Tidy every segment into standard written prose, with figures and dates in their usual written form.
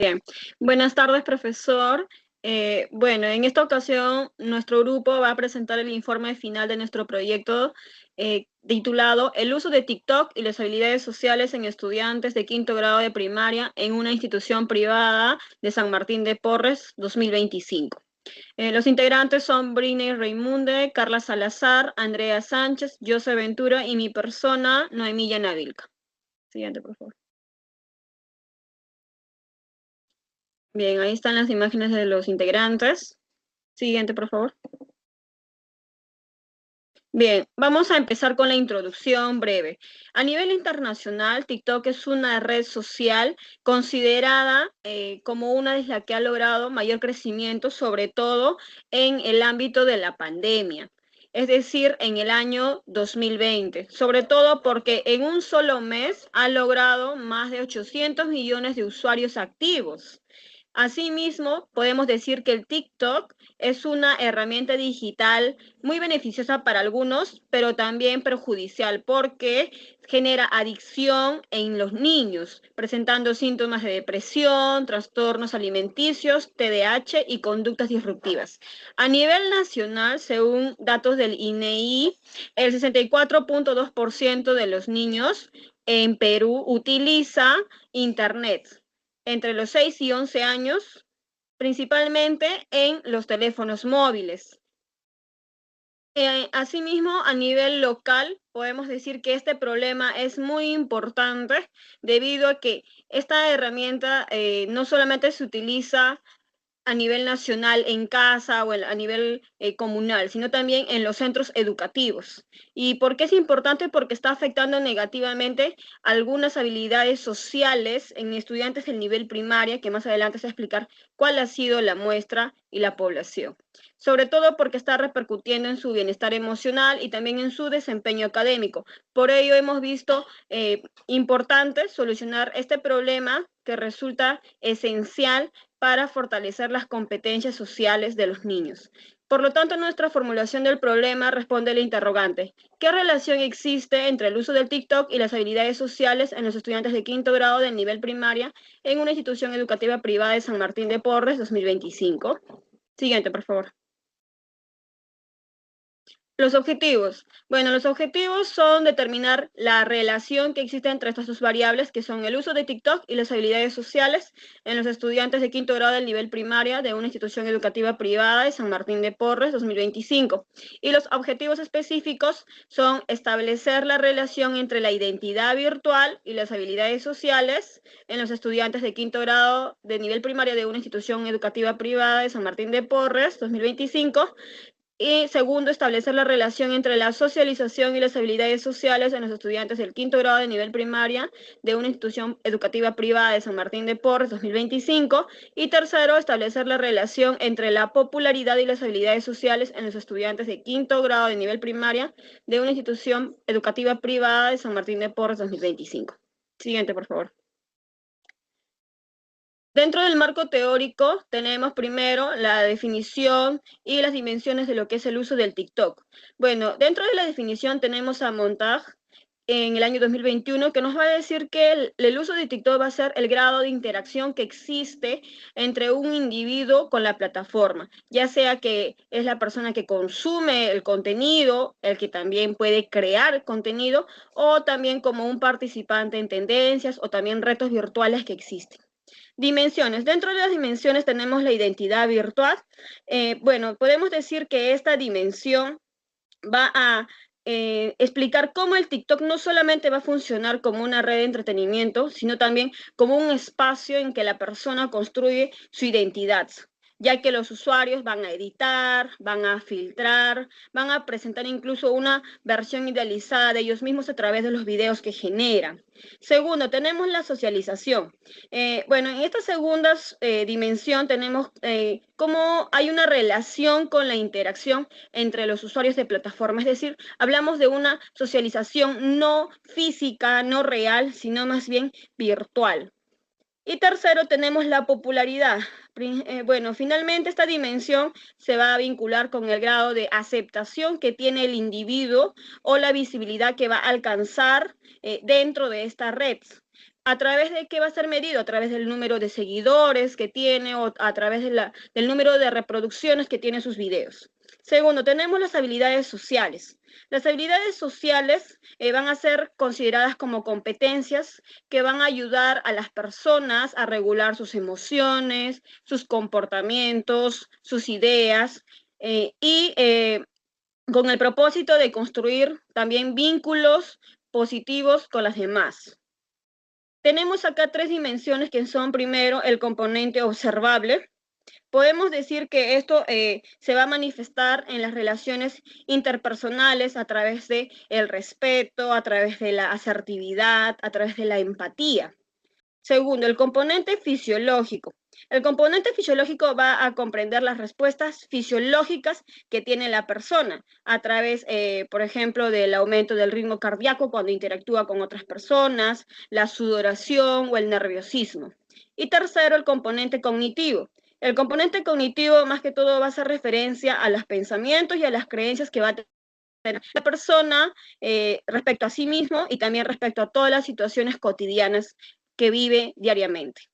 Bien, buenas tardes, profesor. Bueno, en esta ocasión nuestro grupo va a presentar el informe final de nuestro proyecto titulado El uso de TikTok y las habilidades sociales en estudiantes de quinto grado de primaria en una institución privada de San Martín de Porres 2025. Los integrantes son Britney Raimunde, Carla Salazar, Andrea Sánchez, José Ventura y mi persona, Noemí Yanavilca. Siguiente, por favor. Bien, ahí están las imágenes de los integrantes. Siguiente, por favor. Bien, vamos a empezar con la introducción breve. A nivel internacional, TikTok es una red social considerada como una de las que ha logrado mayor crecimiento, sobre todo en el ámbito de la pandemia, es decir, en el año 2020, sobre todo porque en un solo mes ha logrado más de 800 millones de usuarios activos. Asimismo, podemos decir que el TikTok es una herramienta digital muy beneficiosa para algunos, pero también perjudicial porque genera adicción en los niños, presentando síntomas de depresión, trastornos alimenticios, TDAH y conductas disruptivas. A nivel nacional, según datos del INEI, el 64.2% de los niños en Perú utiliza Internet entre los 6 y 11 años, principalmente en los teléfonos móviles. Asimismo, a nivel local, podemos decir que este problema es muy importante debido a que esta herramienta no solamente se utiliza a nivel nacional en casa o a nivel comunal, sino también en los centros educativos. ¿Y por qué es importante? Porque está afectando negativamente algunas habilidades sociales en estudiantes del nivel primaria, que más adelante se va a explicar cuál ha sido la muestra y la población. Sobre todo porque está repercutiendo en su bienestar emocional y también en su desempeño académico. Por ello hemos visto importante solucionar este problema que resulta esencial para fortalecer las competencias sociales de los niños. Por lo tanto, nuestra formulación del problema responde al interrogante: ¿qué relación existe entre el uso del TikTok y las habilidades sociales en los estudiantes de quinto grado del nivel primaria en una institución educativa privada de San Martín de Porres 2025? Siguiente, por favor. Los objetivos. Bueno, los objetivos son determinar la relación que existe entre estas dos variables, que son el uso de TikTok y las habilidades sociales en los estudiantes de quinto grado del nivel primaria de una institución educativa privada de San Martín de Porres 2025. Y los objetivos específicos son establecer la relación entre la identidad virtual y las habilidades sociales en los estudiantes de quinto grado de nivel primaria de una institución educativa privada de San Martín de Porres 2025. Y segundo, establecer la relación entre la socialización y las habilidades sociales en los estudiantes del quinto grado de nivel primaria de una institución educativa privada de San Martín de Porres 2025. Y tercero, establecer la relación entre la popularidad y las habilidades sociales en los estudiantes de quinto grado de nivel primaria de una institución educativa privada de San Martín de Porres 2025. Siguiente, por favor. Dentro del marco teórico tenemos primero la definición y las dimensiones de lo que es el uso del TikTok. Bueno, dentro de la definición tenemos a Montag en el año 2021 que nos va a decir que el uso de TikTok va a ser el grado de interacción que existe entre un individuo con la plataforma, ya sea que es la persona que consume el contenido, el que también puede crear contenido, o también como un participante en tendencias o también retos virtuales que existen. Dimensiones. Dentro de las dimensiones tenemos la identidad virtual. Bueno, podemos decir que esta dimensión va a explicar cómo el TikTok no solamente va a funcionar como una red de entretenimiento, sino también como un espacio en que la persona construye su identidad, ya que los usuarios van a editar, van a filtrar, van a presentar incluso una versión idealizada de ellos mismos a través de los videos que generan. Segundo, tenemos la socialización. Bueno, en esta segunda dimensión tenemos cómo hay una relación con la interacción entre los usuarios de plataforma, es decir, hablamos de una socialización no física, no real, sino más bien virtual. Y tercero, tenemos la popularidad. Bueno, finalmente esta dimensión se va a vincular con el grado de aceptación que tiene el individuo o la visibilidad que va a alcanzar dentro de esta red. ¿A través de qué va a ser medido? A través del número de seguidores que tiene o a través del número de reproducciones que tiene sus videos. Segundo, tenemos las habilidades sociales. Las habilidades sociales van a ser consideradas como competencias que van a ayudar a las personas a regular sus emociones, sus comportamientos, sus ideas con el propósito de construir también vínculos positivos con las demás. Tenemos acá tres dimensiones que son primero el componente observable. Podemos decir que esto se va a manifestar en las relaciones interpersonales a través de el respeto, a través de la asertividad, a través de la empatía. Segundo, el componente fisiológico. El componente fisiológico va a comprender las respuestas fisiológicas que tiene la persona a través, por ejemplo, del aumento del ritmo cardíaco cuando interactúa con otras personas, la sudoración o el nerviosismo. Y tercero, el componente cognitivo. El componente cognitivo más que todo va a hacer referencia a los pensamientos y a las creencias que va a tener la persona respecto a sí mismo y también respecto a todas las situaciones cotidianas que vive diariamente.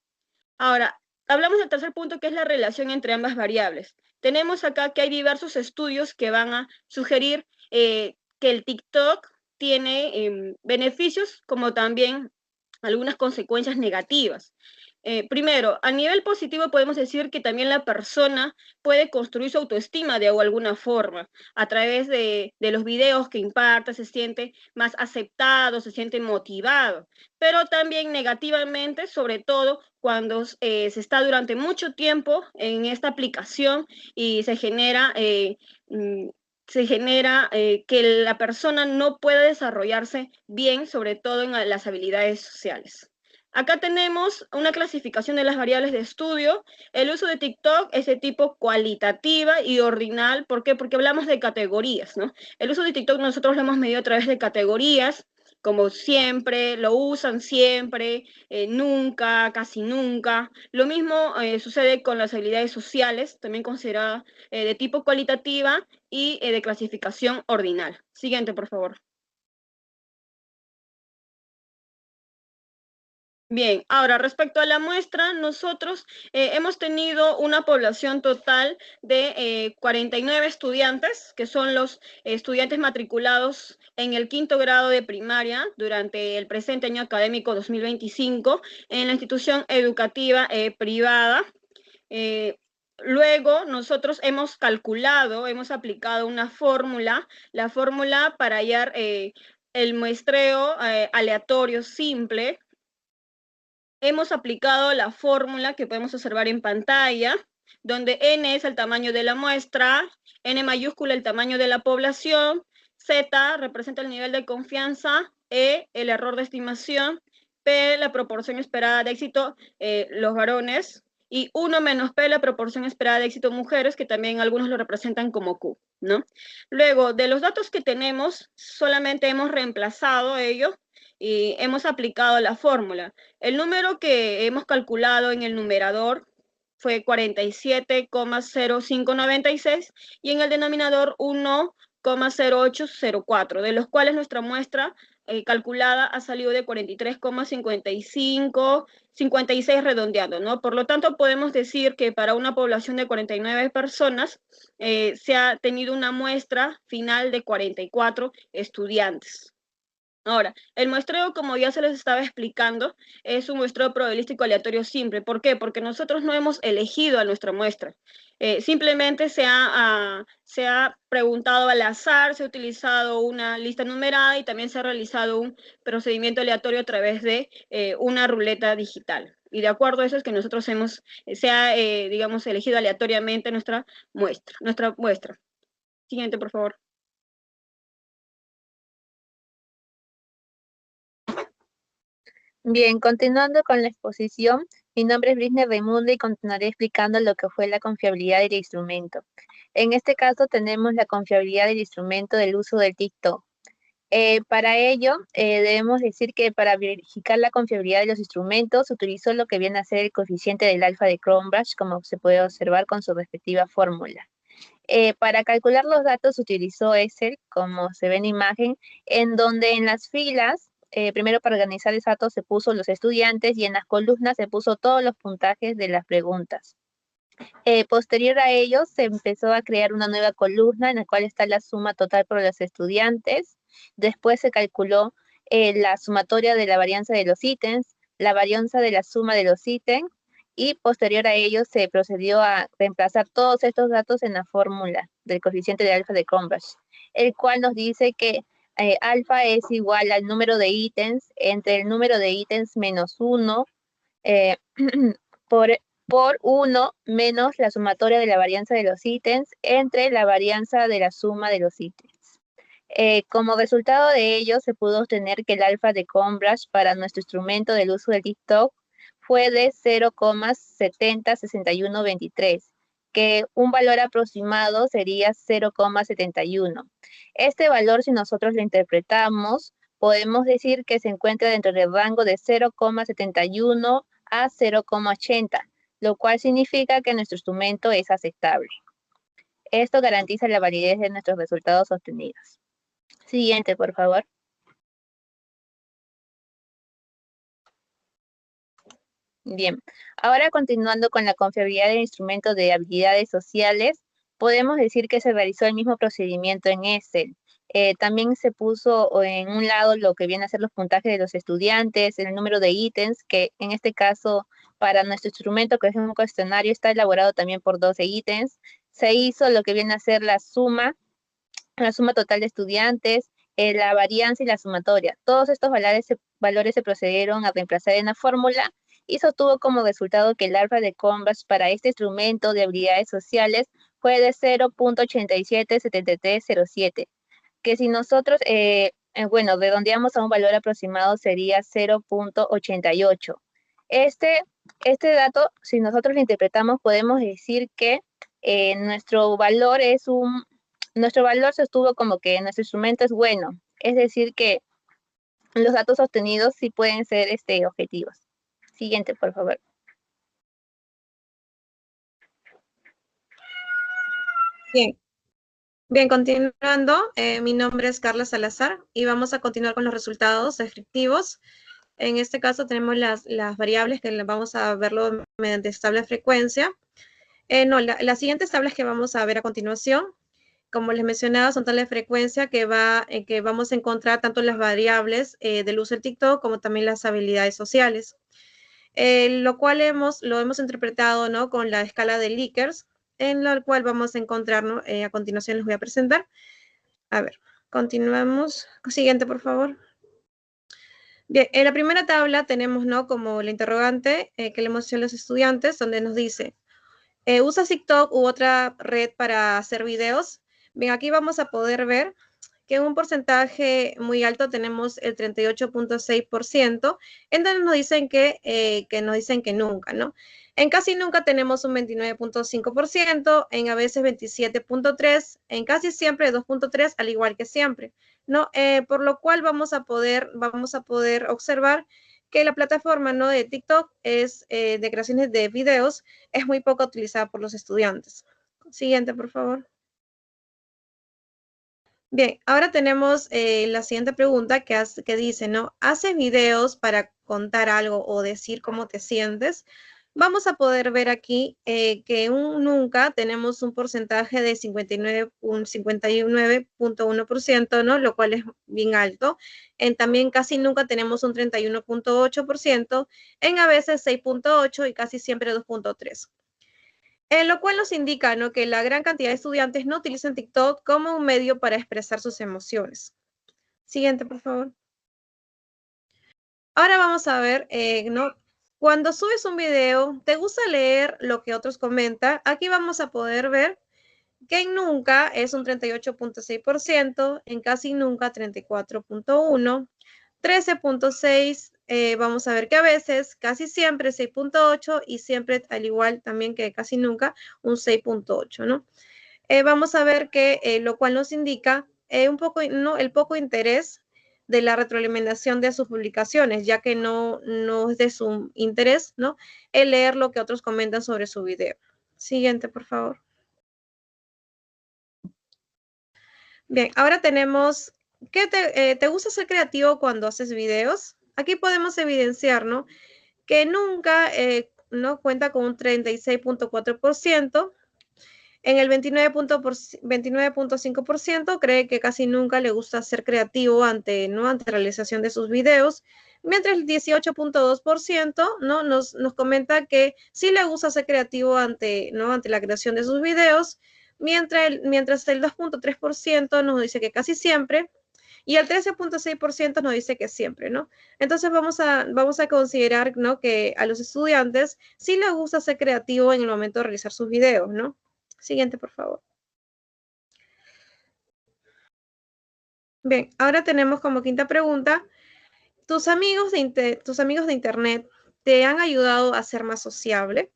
Ahora, hablamos del tercer punto, que es la relación entre ambas variables. Tenemos acá que hay diversos estudios que van a sugerir que el TikTok tiene beneficios como también algunas consecuencias negativas. Primero, a nivel positivo podemos decir que también la persona puede construir su autoestima de alguna forma, a través de los videos que imparte, se siente más aceptado, se siente motivado, pero también negativamente, sobre todo cuando se está durante mucho tiempo en esta aplicación y mm, se genera que la persona no pueda desarrollarse bien, sobre todo en las habilidades sociales. Acá tenemos una clasificación de las variables de estudio. El uso de TikTok es de tipo cualitativa y ordinal. ¿Por qué? Porque hablamos de categorías, ¿no? El uso de TikTok nosotros lo hemos medido a través de categorías, como siempre, lo usan siempre, nunca, casi nunca. Lo mismo sucede con las habilidades sociales, también consideradas de tipo cualitativa y de clasificación ordinal. Siguiente, por favor. Bien, ahora respecto a la muestra, nosotros hemos tenido una población total de 49 estudiantes, que son los estudiantes matriculados en el quinto grado de primaria durante el presente año académico 2025 en la institución educativa privada. Eh, Luego nosotros hemos calculado, hemos aplicado una fórmula, la fórmula para hallar el muestreo aleatorio simple. Hemos aplicado la fórmula que podemos observar en pantalla, donde n es el tamaño de la muestra, n mayúscula el tamaño de la población, z representa el nivel de confianza, e el error de estimación, p la proporción esperada de éxito, los varones, y 1 menos p la proporción esperada de éxito mujeres, que también algunos lo representan como q, ¿no? Luego, de los datos que tenemos, solamente hemos reemplazado ellos y hemos aplicado la fórmula. El número que hemos calculado en el numerador fue 47,0596 y en el denominador 1,0804, de los cuales nuestra muestra calculada ha salido de 43,55, 56 redondeando, ¿no? Por lo tanto, podemos decir que para una población de 49 personas se ha tenido una muestra final de 44 estudiantes. Ahora, el muestreo, como ya se les estaba explicando, es un muestreo probabilístico aleatorio simple. ¿Por qué? Porque nosotros no hemos elegido a nuestra muestra. Simplemente se ha preguntado al azar, se ha utilizado una lista numerada y también se ha realizado un procedimiento aleatorio a través de una ruleta digital. Y de acuerdo a eso es que nosotros digamos, elegido aleatoriamente nuestra muestra. Siguiente, por favor. Bien, continuando con la exposición, mi nombre es Brisne Raimundo y continuaré explicando lo que fue la confiabilidad del instrumento. En este caso tenemos la confiabilidad del instrumento del uso del TikTok. Para ello, debemos decir que para verificar la confiabilidad de los instrumentos, se utilizó lo que viene a ser el coeficiente del alfa de Cronbach, como se puede observar con su respectiva fórmula. Para calcular los datos, se utilizó Excel, como se ve en imagen, en donde en las filas primero para organizar ese dato se puso los estudiantes y en las columnas se puso todos los puntajes de las preguntas. Posterior a ello, se empezó a crear una nueva columna en la cual está la suma total por los estudiantes. Después se calculó la sumatoria de la varianza de los ítems, la varianza de la suma de los ítems, y posterior a ello se procedió a reemplazar todos estos datos en la fórmula del coeficiente de alfa de Cronbach, el cual nos dice que alfa es igual al número de ítems entre el número de ítems menos 1 por 1 menos la sumatoria de la varianza de los ítems entre la varianza de la suma de los ítems. Como resultado de ello, se pudo obtener que el alfa de Cronbach para nuestro instrumento del uso del TikTok fue de 0,706123, que un valor aproximado sería 0,71. Este valor, si nosotros lo interpretamos, podemos decir que se encuentra dentro del rango de 0,71 a 0,80, lo cual significa que nuestro instrumento es aceptable. Esto garantiza la validez de nuestros resultados obtenidos. Siguiente, por favor. Bien, ahora continuando con la confiabilidad del instrumento de habilidades sociales, podemos decir que se realizó el mismo procedimiento en Excel. También se puso en un lado lo que viene a ser los puntajes de los estudiantes, el número de ítems, que en este caso para nuestro instrumento, que es un cuestionario, está elaborado también por 12 ítems. Se hizo lo que viene a ser la suma total de estudiantes, la varianza y la sumatoria. Todos estos valores se procedieron a reemplazar en la fórmula y sostuvo como resultado que el alfa de Cronbach para este instrumento de habilidades sociales fue de 0.877307, que si nosotros, bueno, redondeamos a un valor aproximado sería 0.88. Este dato, si nosotros lo interpretamos, podemos decir que nuestro valor sostuvo como que nuestro instrumento es bueno, es decir que los datos obtenidos sí pueden ser objetivos. Siguiente, por favor. Bien. Bien, continuando, mi nombre es Carla Salazar y vamos a continuar con los resultados descriptivos. En este caso tenemos las variables que vamos a verlo mediante tabla de frecuencia. Las siguientes tablas que vamos a ver a continuación, como les mencionaba, son tablas de frecuencia que vamos a encontrar tanto las variables del uso del TikTok como también las habilidades sociales. Lo cual lo hemos interpretado, ¿no?, con la escala de Likert, en la cual vamos a encontrar, ¿no? A continuación les voy a presentar. A ver, continuamos. Siguiente, por favor. Bien, en la primera tabla tenemos, ¿no?, como la interrogante que le hemos hecho a los estudiantes, donde nos dice, ¿usas TikTok u otra red para hacer videos? Bien, aquí vamos a poder ver que en un porcentaje muy alto tenemos el 38.6%, en donde nos dicen que nunca, ¿no? En casi nunca tenemos un 29.5%, en a veces 27.3%, en casi siempre 2.3%, al igual que siempre, ¿no? Por lo cual vamos a poder observar que la plataforma, ¿no?, de TikTok de creaciones de videos es muy poco utilizada por los estudiantes. Siguiente, por favor. Bien, ahora tenemos la siguiente pregunta que dice, ¿no? ¿Haces videos para contar algo o decir cómo te sientes? Vamos a poder ver aquí que nunca tenemos un porcentaje de 59.1%, ¿no? Lo cual es bien alto. También casi nunca tenemos un 31.8%, en a veces 6.8% y casi siempre 2.3%. Lo cual nos indica, ¿no?, que la gran cantidad de estudiantes no utilizan TikTok como un medio para expresar sus emociones. Siguiente, por favor. Ahora vamos a ver, ¿no? Cuando subes un video, ¿te gusta leer lo que otros comentan? Aquí vamos a poder ver que en nunca es un 38.6%, en casi nunca 34.1%, 13.6%, vamos a ver que a veces, casi siempre 6.8% y siempre, al igual también que casi nunca, un 6.8%, ¿no? Vamos a ver que lo cual nos indica un poco, ¿no?, el poco interés de la retroalimentación de sus publicaciones, ya que no es de su interés, ¿no?, el leer lo que otros comentan sobre su video. Siguiente, por favor. Bien, ahora tenemos ¿Te gusta ser creativo cuando haces videos? Aquí podemos evidenciar, ¿no? Que nunca no cuenta con un 36.4%. En el 29.5% cree que casi nunca le gusta ser creativo ante la realización de sus videos, mientras el 18.2% ¿no? nos comenta que sí le gusta ser creativo ante la creación de sus videos, mientras el 2.3% nos dice que casi siempre, y el 13.6% nos dice que siempre, ¿no? Entonces vamos a considerar, ¿no? Que a los estudiantes sí les gusta ser creativo en el momento de realizar sus videos, ¿no? Siguiente, por favor. Bien, ahora tenemos como quinta pregunta, ¿tus amigos de internet te han ayudado a ser más sociable?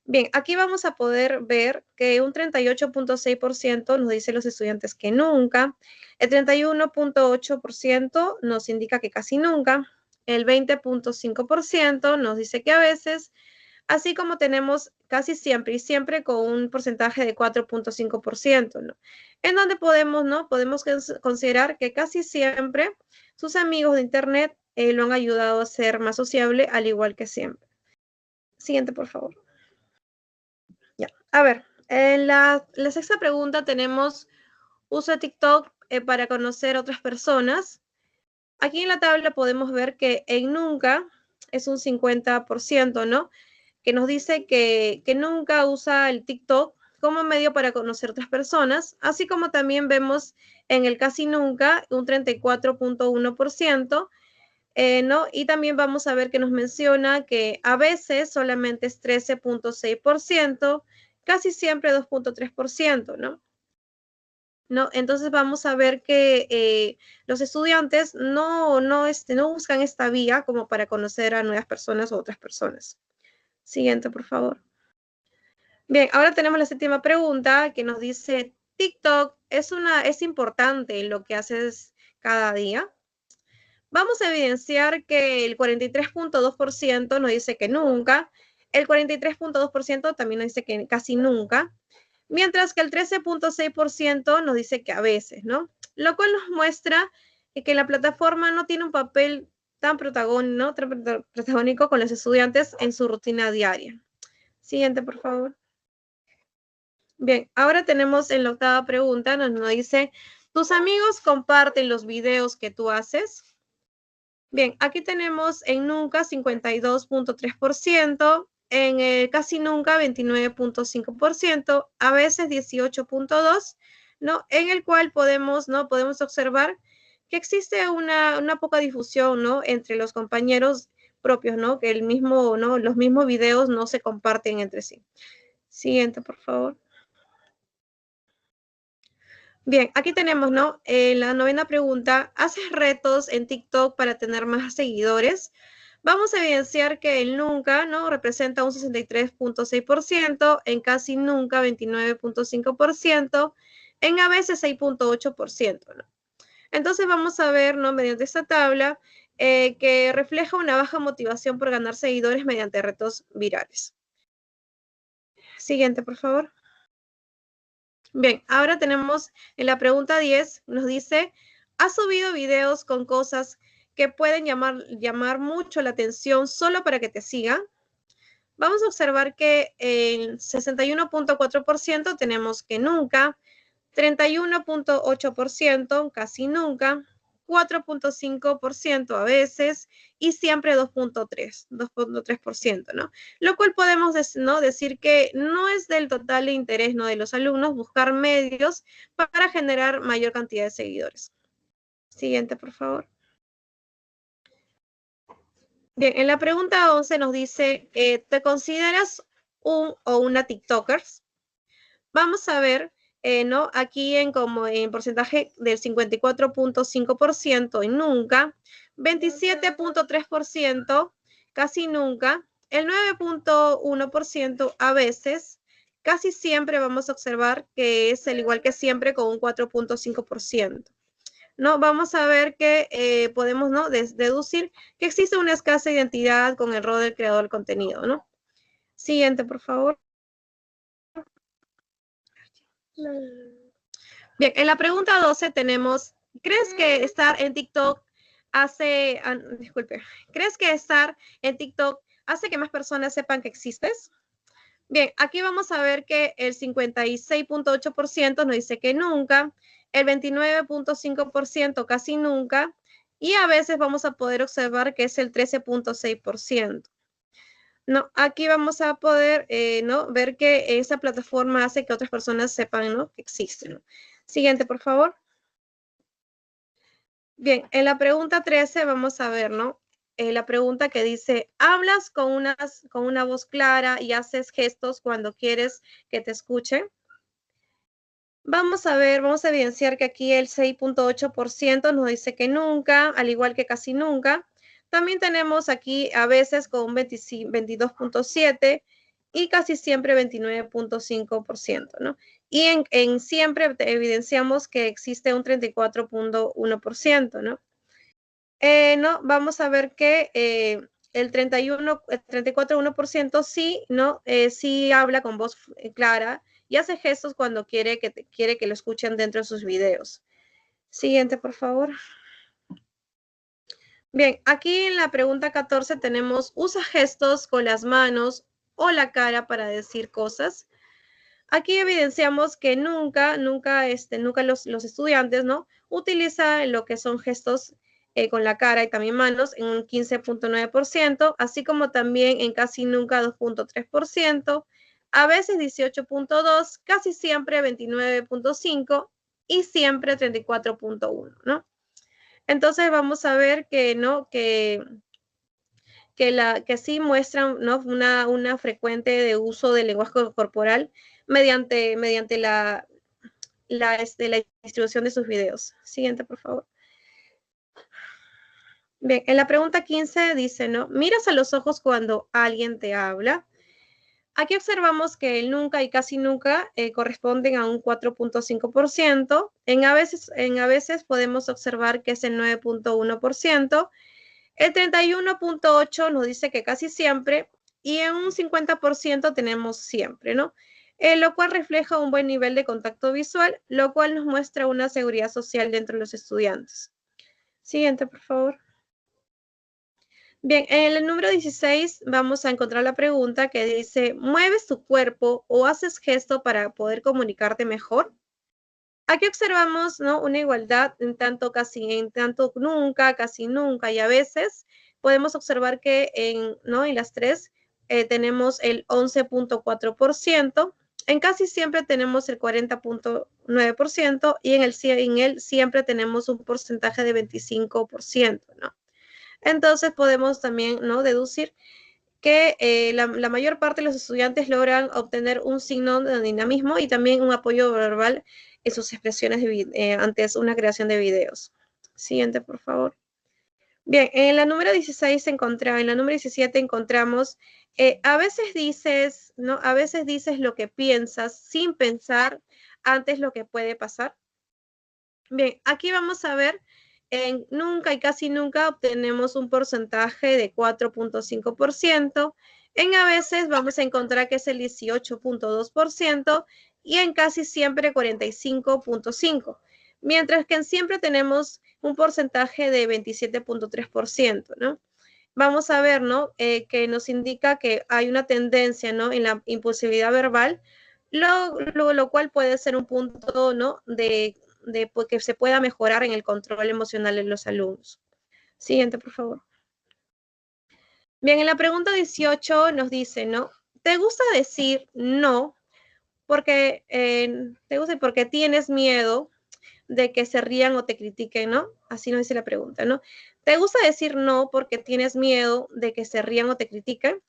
Bien, aquí vamos a poder ver que un 38.6% nos dice los estudiantes que nunca, el 31.8% nos indica que casi nunca, el 20.5% nos dice que a veces, así como tenemos casi siempre y siempre con un porcentaje de 4.5%, ¿no? En donde podemos, ¿no? Podemos considerar que casi siempre sus amigos de internet lo han ayudado a ser más sociable, al igual que siempre. Siguiente, por favor. Ya, a ver, en la sexta pregunta tenemos, usa TikTok para conocer otras personas. Aquí en la tabla podemos ver que en nunca es un 50%, ¿no? Que nos dice que nunca usa el TikTok como medio para conocer otras personas, así como también vemos en el casi nunca un 34.1%, ¿no? Y también vamos a ver que nos menciona que a veces solamente es 13.6%, casi siempre 2.3%, ¿no? ¿No? Entonces vamos a ver que los estudiantes no buscan esta vía como para conocer a nuevas personas o otras personas. Siguiente, por favor. Bien, ahora tenemos la séptima pregunta que nos dice, ¿TikTok es importante lo que haces cada día? Vamos a evidenciar que el 43.2% nos dice que nunca, el 43.2% también nos dice que casi nunca, mientras que el 13.6% nos dice que a veces, ¿no? Lo cual nos muestra que la plataforma no tiene un papel tan protagónico con los estudiantes en su rutina diaria. Siguiente, por favor. Bien, ahora tenemos en la octava pregunta, nos dice, ¿tus amigos comparten los videos que tú haces? Bien, aquí tenemos en nunca 52.3%, en casi nunca 29.5%, a veces 18.2%, ¿no? En el cual podemos observar que existe una poca difusión, ¿no? Entre los compañeros propios, ¿no? Que los mismos videos no se comparten entre sí. Siguiente, por favor. Bien, aquí tenemos, ¿no? La novena pregunta, ¿haces retos en TikTok para tener más seguidores? Vamos a evidenciar que el nunca, ¿no? Representa un 63.6%, en casi nunca 29.5%, en a veces 6.8%, ¿no? Entonces vamos a ver, ¿no? Mediante esta tabla, que refleja una baja motivación por ganar seguidores mediante retos virales. Siguiente, por favor. Bien, ahora tenemos en la pregunta 10, nos dice, ¿has subido videos con cosas que pueden llamar mucho la atención solo para que te sigan? Vamos a observar que en 61.4% tenemos que nunca, 31.8% casi nunca, 4.5% a veces y siempre 2.3%, ¿no? Lo cual podemos decir que no es del total de interés, ¿no? De los alumnos buscar medios para generar mayor cantidad de seguidores. Siguiente, por favor. Bien, en la pregunta 11 nos dice, ¿te consideras un o una TikToker? Vamos a ver, ¿no? Aquí en porcentaje del 54.5% en nunca, 27.3% casi nunca, el 9.1% a veces, casi siempre vamos a observar que es el igual que siempre con un 4.5%. ¿No? Vamos a ver que podemos, ¿no? deducir que existe una escasa identidad con el rol del creador del contenido, ¿no? Siguiente, por favor. Bien, en la pregunta 12 tenemos, ¿crees que estar en TikTok hace, disculpe, ¿crees que estar en TikTok hace que más personas sepan que existes? Bien, aquí vamos a ver que el 56.8% nos dice que nunca, el 29.5% casi nunca, y a veces vamos a poder observar que es el 13.6%. No, aquí vamos a poder ¿no? ver que esa plataforma hace que otras personas sepan, ¿no? que existen. Siguiente, por favor. Bien, en la pregunta 13 vamos a ver, ¿no? La pregunta que dice, ¿hablas con una voz clara y haces gestos cuando quieres que te escuchen? Vamos a ver, vamos a evidenciar que aquí el 6.8% nos dice que nunca, al igual que casi nunca. También tenemos aquí a veces con 22.7% y casi siempre 29.5%, ¿no? Y en siempre evidenciamos que existe un 34.1%, ¿no? No, vamos a ver que el 34.1% sí, ¿no? Sí habla con voz clara y hace gestos cuando quiere que lo escuchen dentro de sus videos. Siguiente, por favor. Bien, aquí en la pregunta 14 tenemos, usa gestos con las manos o la cara para decir cosas. Aquí evidenciamos que nunca los estudiantes, ¿no? Utilizan lo que son gestos con la cara y también manos en un 15.9%, así como también en casi nunca 2.3%, a veces 18.2%, casi siempre 29.5% y siempre 34.1%, ¿no? Entonces vamos a ver que, ¿no? Que sí muestran, ¿no? una frecuente de uso del lenguaje corporal mediante la distribución de sus videos. Siguiente, por favor. Bien, en la pregunta 15 dice, ¿no? ¿Miras a los ojos cuando alguien te habla? Aquí observamos que el nunca y casi nunca corresponden a un 4.5%. En a veces podemos observar que es el 9.1%. El 31.8% nos dice que casi siempre y en un 50% tenemos siempre, ¿no? Lo cual refleja un buen nivel de contacto visual, lo cual nos muestra una seguridad social dentro de los estudiantes. Siguiente, por favor. Bien, en el número 16 vamos a encontrar la pregunta que dice, ¿mueves tu cuerpo o haces gesto para poder comunicarte mejor? Aquí observamos, ¿no? Una igualdad en tanto nunca, casi nunca y a veces podemos observar que en las tres tenemos el 11.4%, en casi siempre tenemos el 40.9% y en el siempre tenemos un porcentaje de 25%, ¿no? Entonces podemos también, ¿no? deducir que la mayor parte de los estudiantes logran obtener un signo de dinamismo y también un apoyo verbal en sus expresiones antes una creación de videos. Siguiente, por favor. Bien, en la número 16 en la número 17 encontramos, a veces dices, ¿no? A veces dices lo que piensas sin pensar antes lo que puede pasar. Bien, aquí vamos a ver, nunca y casi nunca obtenemos un porcentaje de 4.5%. En a veces vamos a encontrar que es el 18.2% y en casi siempre 45.5%. Mientras que en siempre tenemos un porcentaje de 27.3%, ¿no? Vamos a ver, ¿no? Que nos indica que hay una tendencia, ¿no? En la impulsividad verbal, lo cual puede ser un punto, ¿no? de que se pueda mejorar en el control emocional de los alumnos. Siguiente, por favor. Bien, en la pregunta 18 nos dice, ¿no? ¿Te gusta decir no porque tienes miedo de que se rían o te critiquen, ¿no? Así nos dice la pregunta, ¿no? ¿Te gusta decir no porque tienes miedo de que se rían o te critiquen?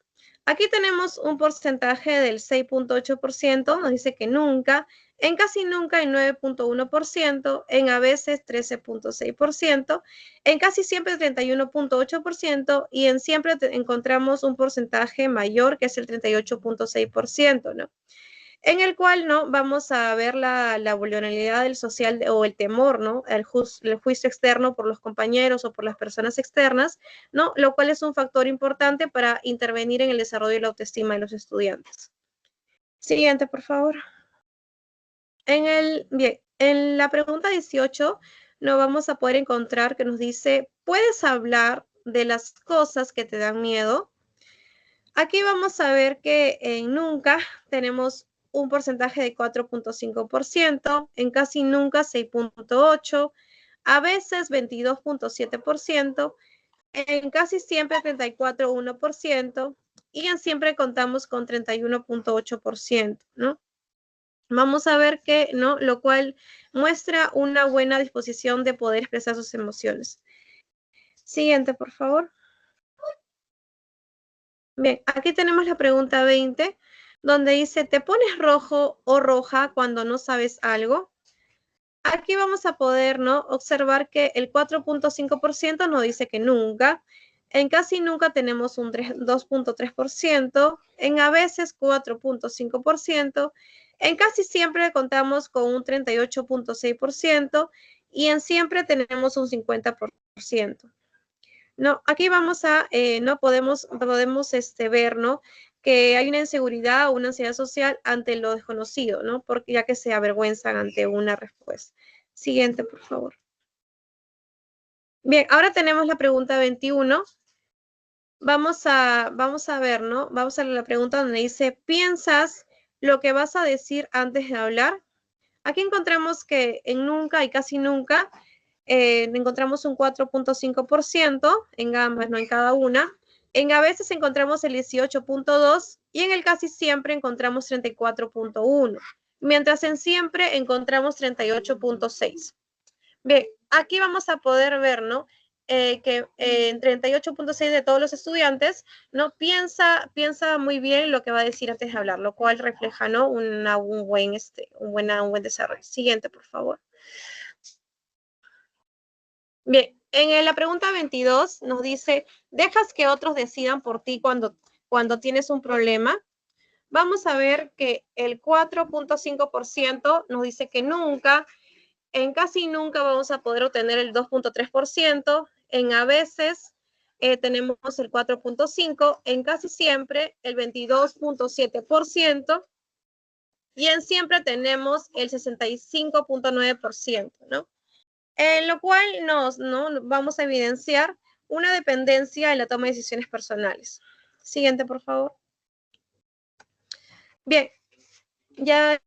Aquí tenemos un porcentaje del 6.8%, nos dice que nunca, en casi nunca el 9.1%, en a veces 13.6%, en casi siempre 31.8% y en siempre encontramos un porcentaje mayor que es el 38.6%, ¿no? En el cual, ¿no? Vamos a ver la vulnerabilidad del social o el temor, ¿no? El juicio externo por los compañeros o por las personas externas, ¿no? Lo cual es un factor importante para intervenir en el desarrollo de la autoestima de los estudiantes. Siguiente, por favor. Bien, en la pregunta 18 no vamos a poder encontrar que nos dice, ¿puedes hablar de las cosas que te dan miedo? Aquí vamos a ver que en nunca tenemos un porcentaje de 4.5%, en casi nunca 6.8%, a veces 22.7%, en casi siempre 34.1% y en siempre contamos con 31.8%, ¿no? Vamos a ver que, ¿no? Lo cual muestra una buena disposición de poder expresar sus emociones. Siguiente, por favor. Bien, aquí tenemos la pregunta 20, donde dice, ¿te pones rojo o roja cuando no sabes algo? Aquí vamos a poder, ¿no? Observar que el 4.5% nos dice que nunca. En casi nunca tenemos un 2.3%. En a veces 4.5%. En casi siempre contamos con un 38.6%. Y en siempre tenemos un 50%. No, aquí vamos a, no podemos ver, ¿no? Que hay una inseguridad o una ansiedad social ante lo desconocido, ¿no? Porque ya que se avergüenzan ante una respuesta. Siguiente, por favor. Bien, ahora tenemos la pregunta 21. Vamos a ver, ¿no? Vamos a la pregunta donde dice, ¿piensas lo que vas a decir antes de hablar? Aquí encontramos que en nunca y casi nunca encontramos un 4.5% en ambas, no en cada una. En a veces encontramos el 18.2% y en el casi siempre encontramos 34.1%, mientras en siempre encontramos 38.6%. Bien, aquí vamos a poder ver, ¿no? Que en 38.6 de todos los estudiantes, ¿no? Piensa muy bien lo que va a decir antes de hablar, lo cual refleja, ¿no? Un buen desarrollo. Siguiente, por favor. Bien, en la pregunta 22 nos dice, ¿dejas que otros decidan por ti cuando tienes un problema? Vamos a ver que el 4.5% nos dice que nunca. En casi nunca vamos a poder obtener el 2.3%, en a veces tenemos el 4.5%, en casi siempre el 22.7% y en siempre tenemos el 65.9%, ¿no? En lo cual ¿no? Vamos a evidenciar una dependencia en la toma de decisiones personales. Siguiente, por favor. Bien, ya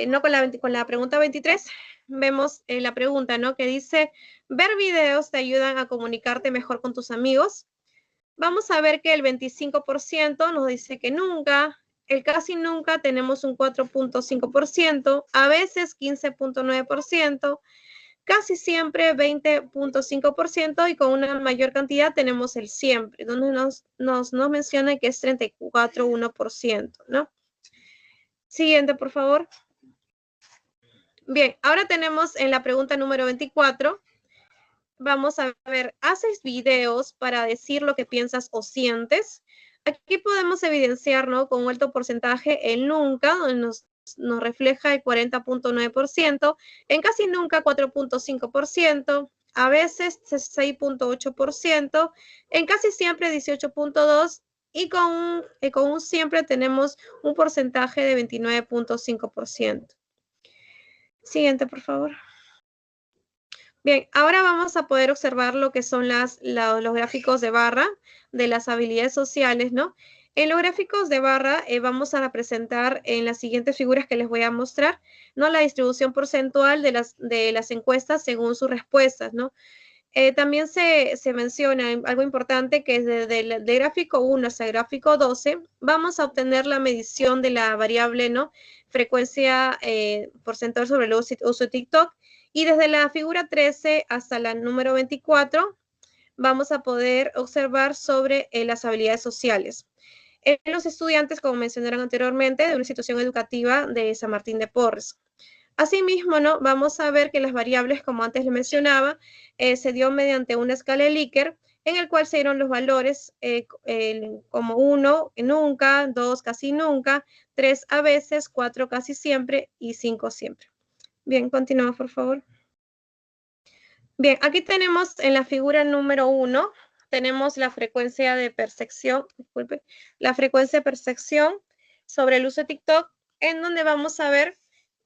no con la pregunta 23, vemos la pregunta, ¿no? Que dice, ¿ver videos te ayudan a comunicarte mejor con tus amigos? Vamos a ver que el 25% nos dice que nunca, el casi nunca tenemos un 4.5%, a veces 15.9%, casi siempre 20.5% y con una mayor cantidad tenemos el siempre, donde nos menciona que es 34.1%, ¿no? Siguiente, por favor. Bien, ahora tenemos en la pregunta número 24, vamos a ver, ¿haces videos para decir lo que piensas o sientes? Aquí podemos evidenciar, ¿no? Con un alto porcentaje el nunca, donde nos refleja el 40.9%, en casi nunca 4.5%, a veces 6.8%, en casi siempre 18.2%, y con un siempre tenemos un porcentaje de 29.5%. Siguiente, por favor. Bien, ahora vamos a poder observar lo que son los gráficos de barra de las habilidades sociales, ¿no? En los gráficos de barra vamos a representar en las siguientes figuras que les voy a mostrar, ¿no? La distribución porcentual de las encuestas según sus respuestas, ¿no? También se menciona algo importante que es de gráfico 1 hasta el gráfico 12, vamos a obtener la medición de la variable, ¿no? Frecuencia porcentual sobre el uso de TikTok, y desde la figura 13 hasta la número 24 vamos a poder observar sobre las habilidades sociales. Los estudiantes, como mencionaron anteriormente, de una institución educativa de San Martín de Porres. Asimismo, ¿no? Vamos a ver que las variables, como antes les mencionaba, se dio mediante una escala de Likert, en el cual se dieron los valores como 1, nunca, 2, casi nunca, 3 a veces, 4 casi siempre y 5 siempre. Bien, continuamos, por favor. Bien, aquí tenemos en la figura número 1, tenemos la frecuencia de percepción, disculpe, la frecuencia de percepción sobre el uso de TikTok, en donde vamos a ver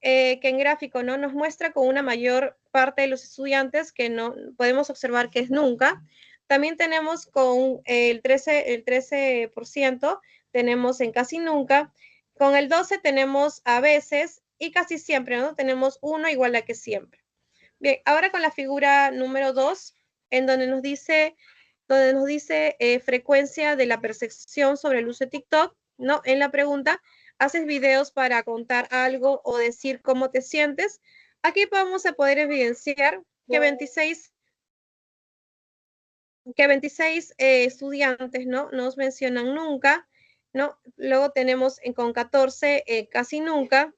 que en gráfico, ¿no? Nos muestra con una mayor parte de los estudiantes que no podemos observar que es nunca. También tenemos con el 13% tenemos en casi nunca. Con el 12 tenemos a veces y casi siempre, ¿no? Tenemos uno igual a que siempre. Bien, ahora con la figura número 2, en donde nos dice frecuencia de la percepción sobre el uso de TikTok, ¿no? En la pregunta, ¿haces videos para contar algo o decir cómo te sientes? Aquí vamos a poder evidenciar que 26 estudiantes, ¿no? Nos mencionan nunca, ¿no? Luego tenemos con 14 casi nunca.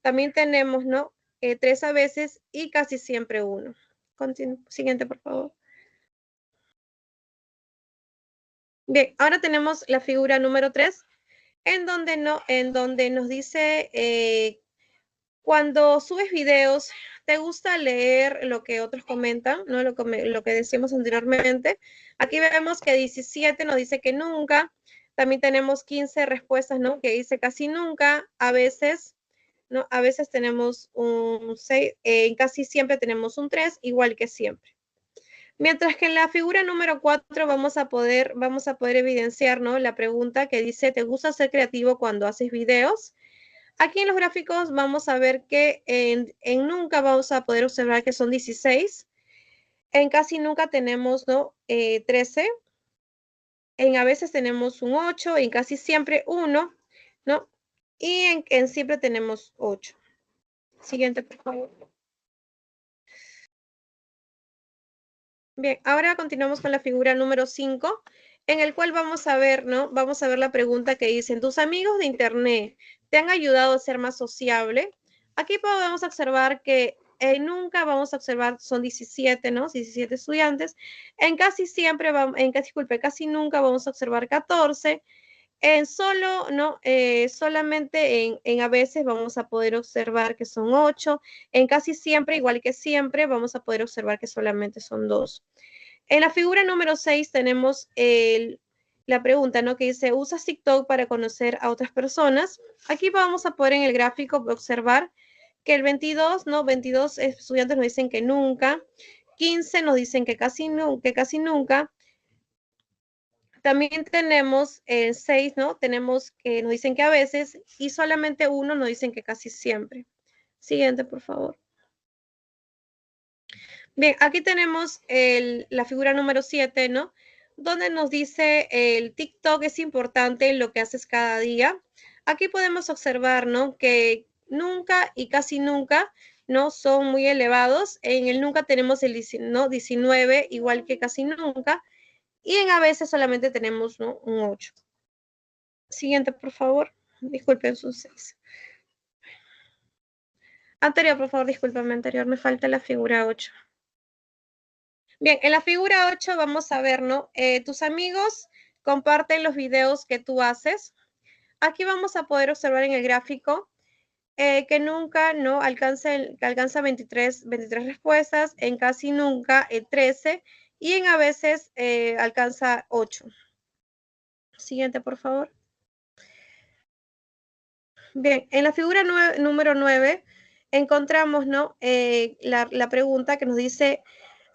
También tenemos, ¿no? 3 a veces y casi siempre uno. Siguiente, por favor. Bien, ahora tenemos la figura número 3, en donde nos dice, cuando subes videos, ¿te gusta leer lo que otros comentan? ¿No? Lo que decíamos anteriormente. Aquí vemos que 17 nos dice que nunca. También tenemos 15 respuestas, ¿no? Que dice casi nunca, a veces, ¿no? A veces tenemos un 6, casi siempre tenemos un 3, igual que siempre. Mientras que en la figura número 4 vamos a poder evidenciar, ¿no? La pregunta que dice, ¿te gusta ser creativo cuando haces videos? Aquí en los gráficos vamos a ver que en nunca vamos a poder observar que son 16. En casi nunca tenemos, ¿no? 13. En a veces tenemos un 8, en casi siempre 1, ¿no? Y en siempre tenemos 8. Siguiente, por favor. Bien, ahora continuamos con la figura número 5, en el cual vamos a ver, ¿no? Vamos a ver la pregunta que dicen, ¿tus amigos de internet te han ayudado a ser más sociable? Aquí podemos observar que nunca vamos a observar, son 17, ¿no? 17 estudiantes. En casi siempre, casi nunca vamos a observar 14. En solo, ¿no? Solamente en a veces vamos a poder observar que son 8. En casi siempre, igual que siempre, vamos a poder observar que solamente son 2. En la figura número 6 tenemos la pregunta, ¿no? Que dice, ¿usas TikTok para conocer a otras personas? Aquí vamos a poder en el gráfico observar que el 22, ¿no? 22 estudiantes nos dicen que nunca. 15 nos dicen que casi nunca. También tenemos el 6, ¿no? Tenemos que nos dicen que a veces y solamente uno nos dicen que casi siempre. Siguiente, por favor. Bien, aquí tenemos la figura número 7, ¿no? Donde nos dice el TikTok es importante en lo que haces cada día. Aquí podemos observar, ¿no? Que nunca y casi nunca, ¿no? Son muy elevados. En el nunca tenemos el 19, igual que casi nunca. Y en a veces solamente tenemos, ¿no? Un 8. Siguiente, por favor. Disculpen sus 6. Anterior, por favor, discúlpame, anterior. Me falta la figura 8. Bien, en la figura 8 vamos a ver, ¿no? Tus amigos comparten los videos que tú haces. Aquí vamos a poder observar en el gráfico que nunca, ¿no? Alcanza 23 respuestas, en casi nunca 13 y en a veces alcanza 8. Siguiente, por favor. Bien, en la figura número 9 encontramos, ¿no? La pregunta que nos dice,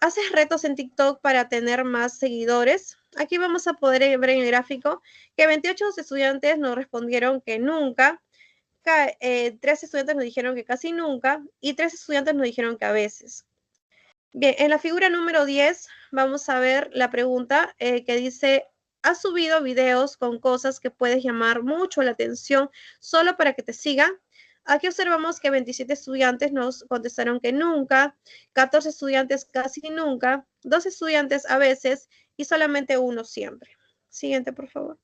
¿haces retos en TikTok para tener más seguidores? Aquí vamos a poder ver en el gráfico que 28 estudiantes nos respondieron que nunca, 3 estudiantes nos dijeron que casi nunca y 3 estudiantes nos dijeron que a veces. Bien, en la figura número 10 vamos a ver la pregunta que dice, ¿has subido videos con cosas que puedes llamar mucho la atención solo para que te sigan? Aquí observamos que 27 estudiantes nos contestaron que nunca, 14 estudiantes casi nunca, 2 estudiantes a veces y solamente uno siempre. Siguiente, por favor.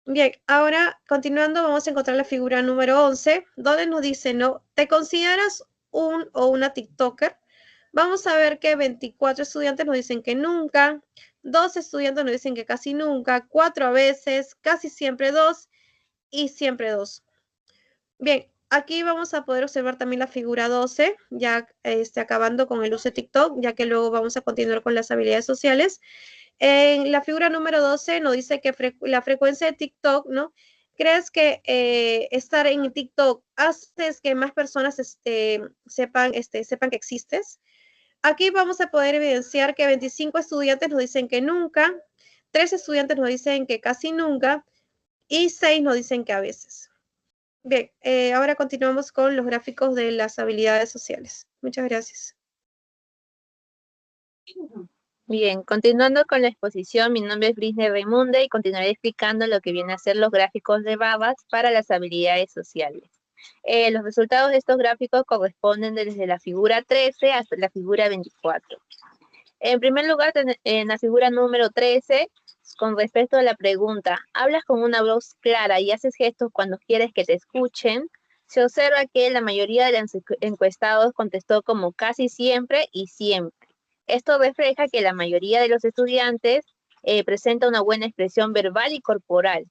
Bien, ahora continuando vamos a encontrar la figura número 11, donde nos dice, ¿no? ¿Te consideras un o una TikToker? Vamos a ver que 24 estudiantes nos dicen que nunca, 2 estudiantes nos dicen que casi nunca, 4 a veces, casi siempre 2 y siempre 2. Bien, aquí vamos a poder observar también la figura 12, ya acabando con el uso de TikTok, ya que luego vamos a continuar con las habilidades sociales. En la figura número 12 nos dice que la frecuencia de TikTok, ¿no? ¿Crees que estar en TikTok hace que más personas sepan que existes? Aquí vamos a poder evidenciar que 25 estudiantes nos dicen que nunca, 3 estudiantes nos dicen que casi nunca y 6 nos dicen que a veces. Bien, ahora continuamos con los gráficos de las habilidades sociales. Muchas gracias. Bien, continuando con la exposición, mi nombre es Brisne Raimunde y continuaré explicando lo que viene a ser los gráficos de barras para las habilidades sociales. Los resultados de estos gráficos corresponden desde la figura 13 hasta la figura 24. En primer lugar, en la figura número 13, con respecto a la pregunta, ¿hablas con una voz clara y haces gestos cuando quieres que te escuchen? Se observa que la mayoría de los encuestados contestó como casi siempre y siempre. Esto refleja que la mayoría de los estudiantes presenta una buena expresión verbal y corporal.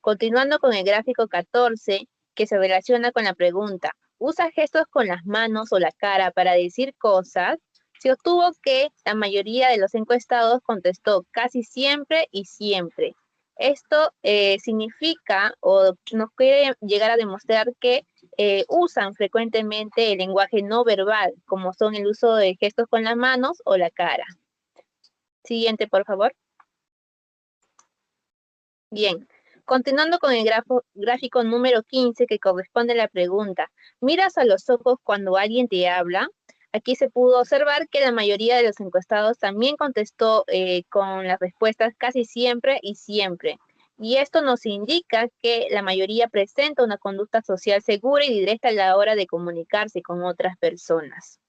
Continuando con el gráfico 14, que se relaciona con la pregunta, ¿usa gestos con las manos o la cara para decir cosas? Se obtuvo que la mayoría de los encuestados contestó casi siempre y siempre. Esto significa o nos quiere llegar a demostrar que usan frecuentemente el lenguaje no verbal, como son el uso de gestos con las manos o la cara. Siguiente, por favor. Bien, continuando con el gráfico número 15 que corresponde a la pregunta, ¿miras a los ojos cuando alguien te habla? Aquí se pudo observar que la mayoría de los encuestados también contestó con las respuestas casi siempre y siempre. Y esto nos indica que la mayoría presenta una conducta social segura y directa a la hora de comunicarse con otras personas.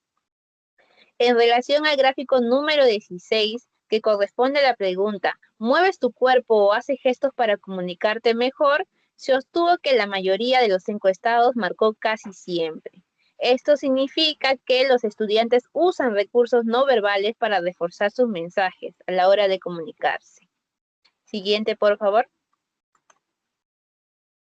En relación al gráfico número 16, que corresponde a la pregunta, ¿mueves tu cuerpo o haces gestos para comunicarte mejor? Se obtuvo que la mayoría de los encuestados marcó casi siempre. Esto significa que los estudiantes usan recursos no verbales para reforzar sus mensajes a la hora de comunicarse. Siguiente, por favor.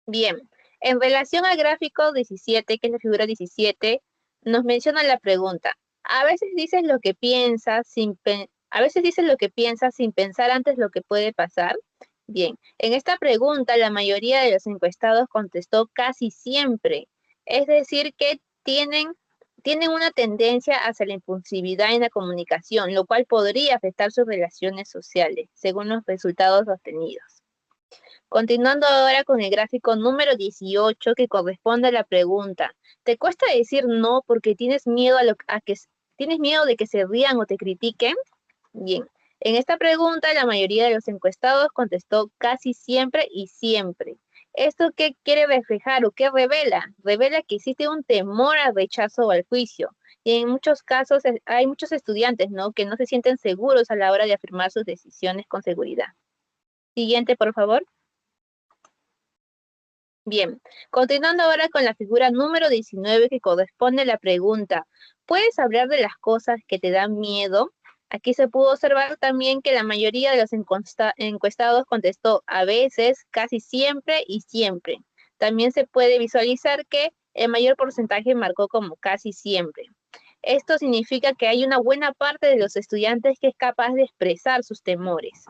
Bien, en relación al gráfico 17, que es la figura 17, nos menciona la pregunta. A veces dices lo que piensas sin pensar antes lo que puede pasar. Bien, en esta pregunta la mayoría de los encuestados contestó casi siempre. Es decir, que tienen una tendencia hacia la impulsividad en la comunicación, lo cual podría afectar sus relaciones sociales, según los resultados obtenidos. Continuando ahora con el gráfico número 18 que corresponde a la pregunta. ¿Te cuesta decir no porque tienes miedo tienes miedo de que se rían o te critiquen? Bien, en esta pregunta la mayoría de los encuestados contestó casi siempre y siempre. ¿Esto qué quiere reflejar o qué revela? Revela que existe un temor al rechazo o al juicio. Y en muchos casos hay muchos estudiantes, ¿no?, que no se sienten seguros a la hora de afirmar sus decisiones con seguridad. Siguiente, por favor. Bien, continuando ahora con la figura número 19 que corresponde a la pregunta, ¿puedes hablar de las cosas que te dan miedo? Aquí se pudo observar también que la mayoría de los encuestados contestó a veces, casi siempre y siempre. También se puede visualizar que el mayor porcentaje marcó como casi siempre. Esto significa que hay una buena parte de los estudiantes que es capaz de expresar sus temores.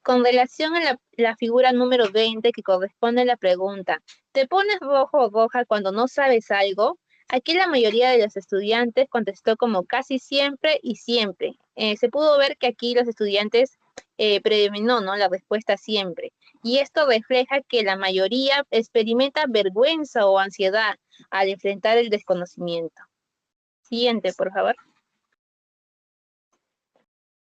Con relación a la figura número 20 que corresponde a la pregunta, ¿te pones rojo o roja cuando no sabes algo? Aquí la mayoría de los estudiantes contestó como casi siempre y siempre. Se pudo ver que aquí los estudiantes predominó, ¿no?, la respuesta siempre. Y esto refleja que la mayoría experimenta vergüenza o ansiedad al enfrentar el desconocimiento. Siguiente, por favor.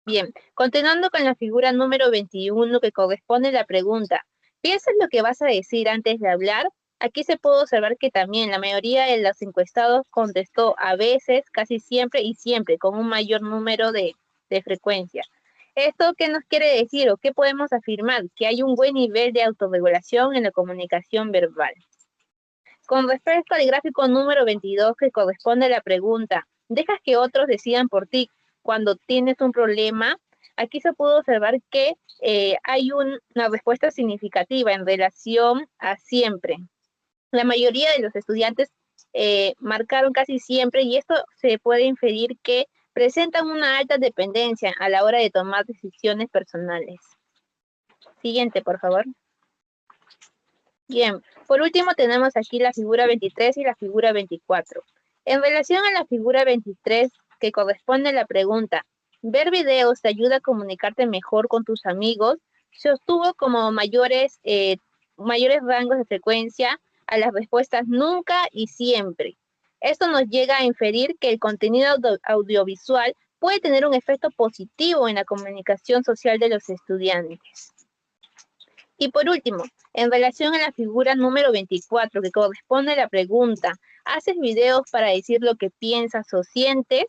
Bien, continuando con la figura número 21 que corresponde a la pregunta, ¿piensas lo que vas a decir antes de hablar? Aquí se puede observar que también la mayoría de los encuestados contestó a veces, casi siempre y siempre, con un mayor número de frecuencia. ¿Esto qué nos quiere decir o qué podemos afirmar? Que hay un buen nivel de autorregulación en la comunicación verbal. Con respecto al gráfico número 22 que corresponde a la pregunta, ¿dejas que otros decidan por ti cuando tienes un problema? Aquí se pudo observar que hay una respuesta significativa en relación a siempre. La mayoría de los estudiantes marcaron casi siempre y esto se puede inferir que presentan una alta dependencia a la hora de tomar decisiones personales. Siguiente, por favor. Bien, por último tenemos aquí la figura 23 y la figura 24. En relación a la figura 23, que corresponde a la pregunta, ¿ver videos te ayuda a comunicarte mejor con tus amigos? Se obtuvo como mayores rangos de frecuencia a las respuestas nunca y siempre. Esto nos llega a inferir que el contenido audiovisual puede tener un efecto positivo en la comunicación social de los estudiantes. Y por último, en relación a la figura número 24, que corresponde a la pregunta, ¿haces videos para decir lo que piensas o sientes?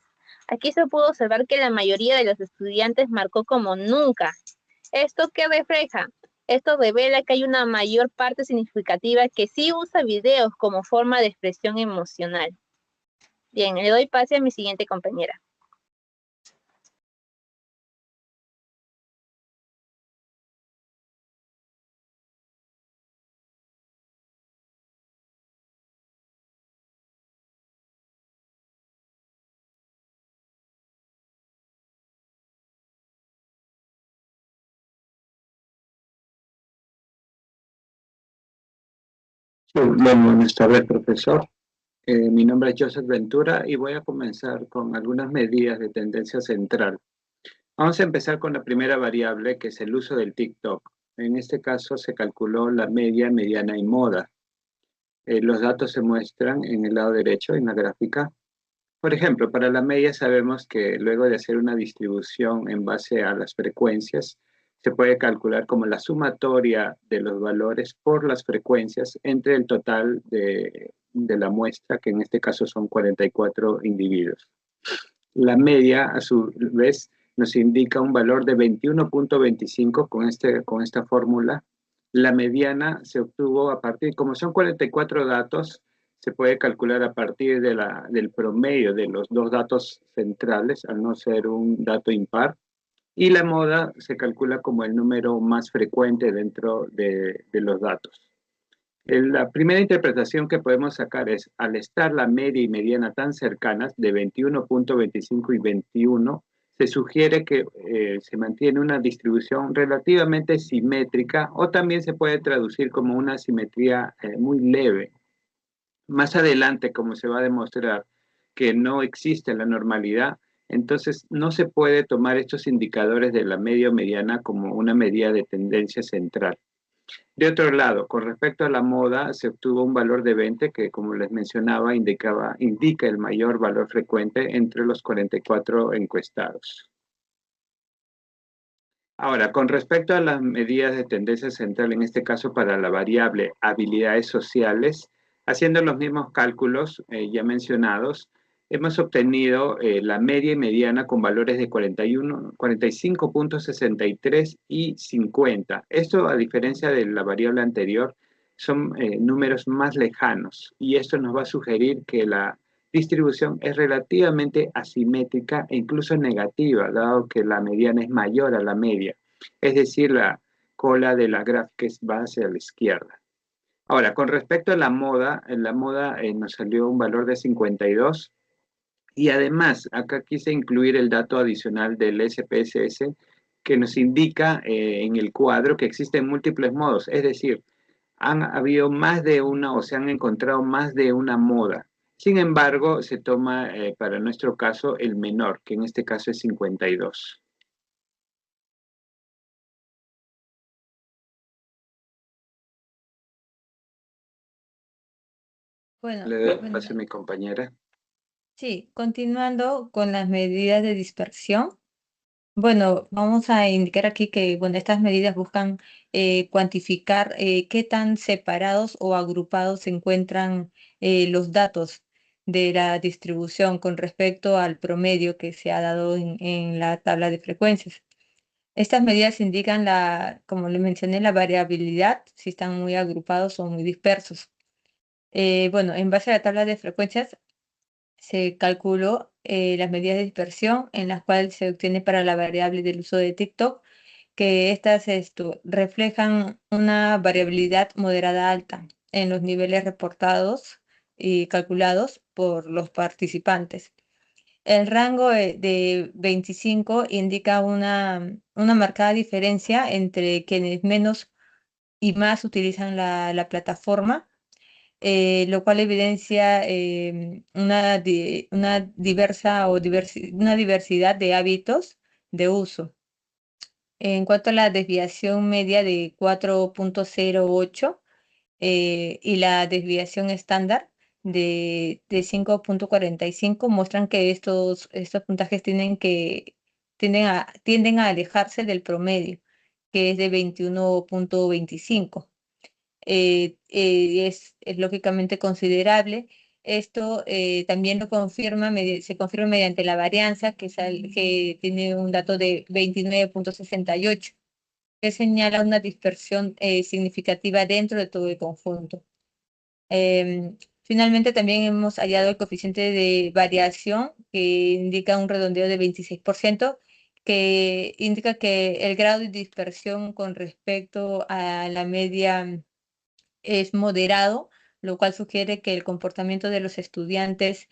Aquí se pudo observar que la mayoría de los estudiantes marcó como nunca. ¿Esto qué refleja? Esto revela que hay una mayor parte significativa que sí usa videos como forma de expresión emocional. Bien, le doy pase a mi siguiente compañera. Sí, bueno, buenas tardes, profesor. Mi nombre es Joseph Ventura y voy a comenzar con algunas medidas de tendencia central. Vamos a empezar con la primera variable, que es el uso del TikTok. En este caso se calculó la media, mediana y moda. Los datos se muestran en el lado derecho, en la gráfica. Por ejemplo, para la media sabemos que luego de hacer una distribución en base a las frecuencias, se puede calcular como la sumatoria de los valores por las frecuencias entre el total de la muestra, que en este caso son 44 individuos. La media, a su vez, nos indica un valor de 21.25 con esta fórmula. La mediana se obtuvo a partir, como son 44 datos, se puede calcular a partir del promedio de los dos datos centrales, al no ser un dato impar. Y la moda se calcula como el número más frecuente dentro de los datos. La primera interpretación que podemos sacar es, al estar la media y mediana tan cercanas, de 21.25 y 21, se sugiere que se mantiene una distribución relativamente simétrica, o también se puede traducir como una simetría muy leve. Más adelante, como se va a demostrar que no existe la normalidad, entonces no se puede tomar estos indicadores de la media o mediana como una medida de tendencia central. De otro lado, con respecto a la moda, se obtuvo un valor de 20 que, como les mencionaba, indica el mayor valor frecuente entre los 44 encuestados. Ahora, con respecto a las medidas de tendencia central, en este caso para la variable habilidades sociales, haciendo los mismos cálculos ya mencionados, hemos obtenido la media y mediana con valores de 41, 45.63 y 50. Esto, a diferencia de la variable anterior, son números más lejanos, y esto nos va a sugerir que la distribución es relativamente asimétrica e incluso negativa, dado que la mediana es mayor a la media, es decir, la cola de la gráfica va hacia la izquierda. Ahora, con respecto a la moda, en la moda nos salió un valor de 52, y además acá quise incluir el dato adicional del SPSS, que nos indica en el cuadro que existen múltiples modos, es decir, han habido más de una, o se han encontrado más de una moda. Sin embargo, se toma para nuestro caso el menor, que en este caso es 52. Bueno, Le doy paso a mi compañera. sí, continuando con las medidas de dispersión. Bueno, vamos a indicar aquí que bueno, estas medidas buscan cuantificar qué tan separados o agrupados se encuentran los datos de la distribución con respecto al promedio que se ha dado en la tabla de frecuencias. Estas medidas indican como le mencioné, la variabilidad, si están muy agrupados o muy dispersos. Bueno, en base a la tabla de frecuencias se calculó las medidas de dispersión en las cuales se obtiene para la variable del uso de TikTok, que estas reflejan una variabilidad moderada alta en los niveles reportados y calculados por los participantes. El rango de 25 indica una marcada diferencia entre quienes menos y más utilizan la plataforma, lo cual evidencia una una diversidad de hábitos de uso. En cuanto a la desviación media de 4.08 y la desviación estándar de 5.45 muestran que estos puntajes tienden a alejarse del promedio, que es de 21.25. Es lógicamente considerable. Esto también se confirma mediante la varianza que tiene un dato de 29.68, que señala una dispersión significativa dentro de todo el conjunto. Finalmente, también hemos hallado el coeficiente de variación que indica un redondeo de 26%, que indica que el grado de dispersión con respecto a la media es moderado, lo cual sugiere que el comportamiento de los estudiantes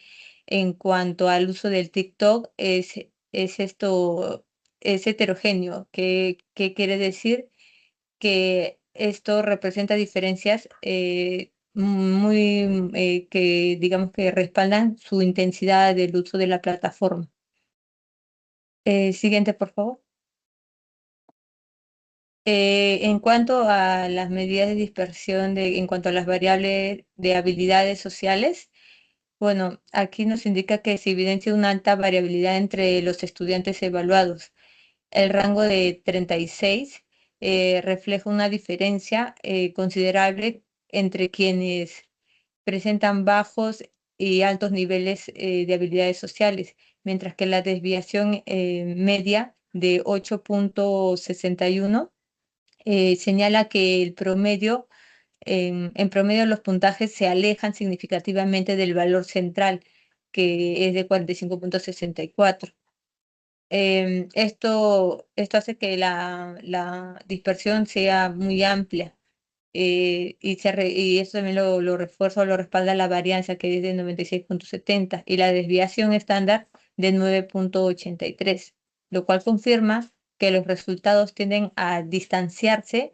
en cuanto al uso del TikTok es heterogéneo. ¿Qué quiere decir? Que esto representa diferencias que digamos que respaldan su intensidad del uso de la plataforma. Siguiente, por favor. En cuanto a las medidas de dispersión en cuanto a las variables de habilidades sociales, bueno, aquí nos indica que se evidencia una alta variabilidad entre los estudiantes evaluados. El rango de 36 refleja una diferencia considerable entre quienes presentan bajos y altos niveles de habilidades sociales, mientras que la desviación media de 8.61 señala que en promedio los puntajes se alejan significativamente del valor central, que es de 45.64. Esto hace que la dispersión sea muy amplia y eso también lo refuerza o lo respalda la varianza, que es de 96.70, y la desviación estándar de 9.83, lo cual confirma que los resultados tienden a distanciarse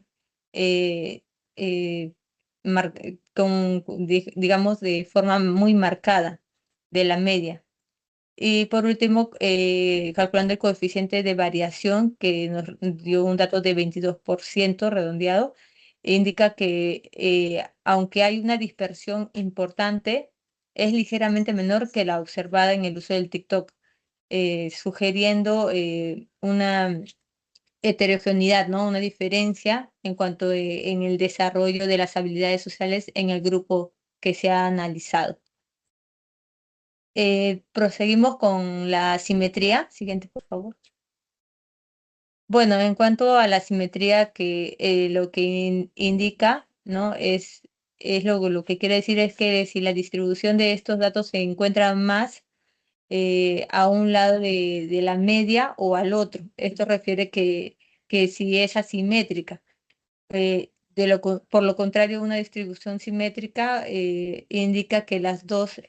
eh, eh, digamos, de forma muy marcada de la media. Y por último, calculando el coeficiente de variación, que nos dio un dato de 22% redondeado, indica que aunque hay una dispersión importante, es ligeramente menor que la observada en el uso del TikTok, sugiriendo una heterogeneidad, ¿no? Una diferencia en cuanto en el desarrollo de las habilidades sociales en el grupo que se ha analizado. Proseguimos con la simetría. Siguiente, por favor. Bueno, en cuanto a la simetría, que lo que indica, ¿no? Es lo que quiere decir es que si la distribución de estos datos se encuentra más a un lado de la media o al otro. Esto refiere que si es asimétrica. Por lo contrario, una distribución simétrica indica que las dos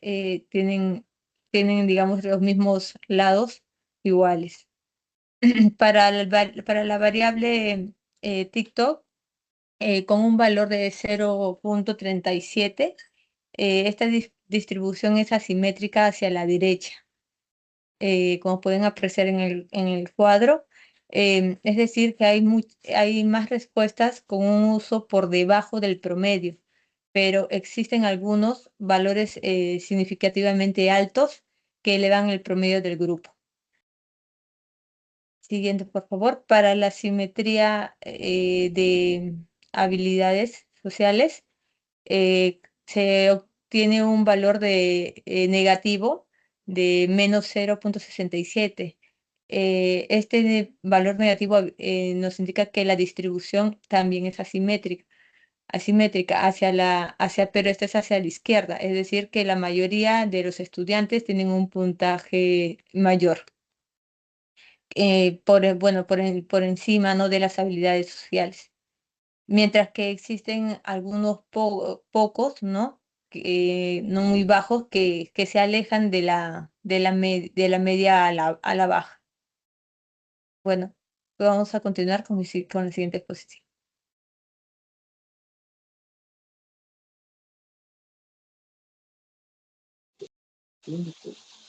tienen, digamos, los mismos lados iguales. Para la variable TikTok, con un valor de 0.37, esta distribución es asimétrica hacia la derecha, como pueden apreciar en el cuadro. Es decir, que hay más respuestas con un uso por debajo del promedio, pero existen algunos valores significativamente altos que elevan el promedio del grupo. Siguiente, por favor. Para la simetría de habilidades sociales, se obtiene un valor negativo de menos 0.67. Este valor negativo nos indica que la distribución también es asimétrica pero esta es hacia la izquierda, es decir, que la mayoría de los estudiantes tienen un puntaje mayor, por encima, ¿no?, de las habilidades sociales. Mientras que existen algunos pocos, ¿no?, no muy bajos, que se alejan de la media a la baja. Bueno, vamos a continuar con la siguiente exposición.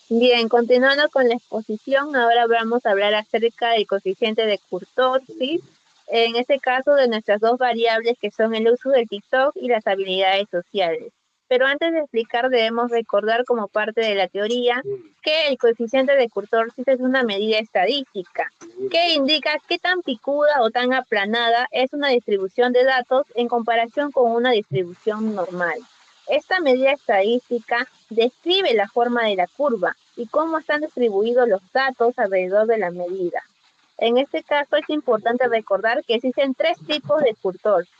Bien, continuando con la exposición, ahora vamos a hablar acerca del coeficiente de Kurzorsi, en este caso de nuestras dos variables que son el uso del TikTok y las habilidades sociales. Pero antes de explicar debemos recordar como parte de la teoría que el coeficiente de Kurzorsi es una medida estadística que indica qué tan picuda o tan aplanada es una distribución de datos en comparación con una distribución normal. Esta medida estadística describe la forma de la curva y cómo están distribuidos los datos alrededor de la medida. En este caso es importante recordar que existen tres tipos de Kurzorsi.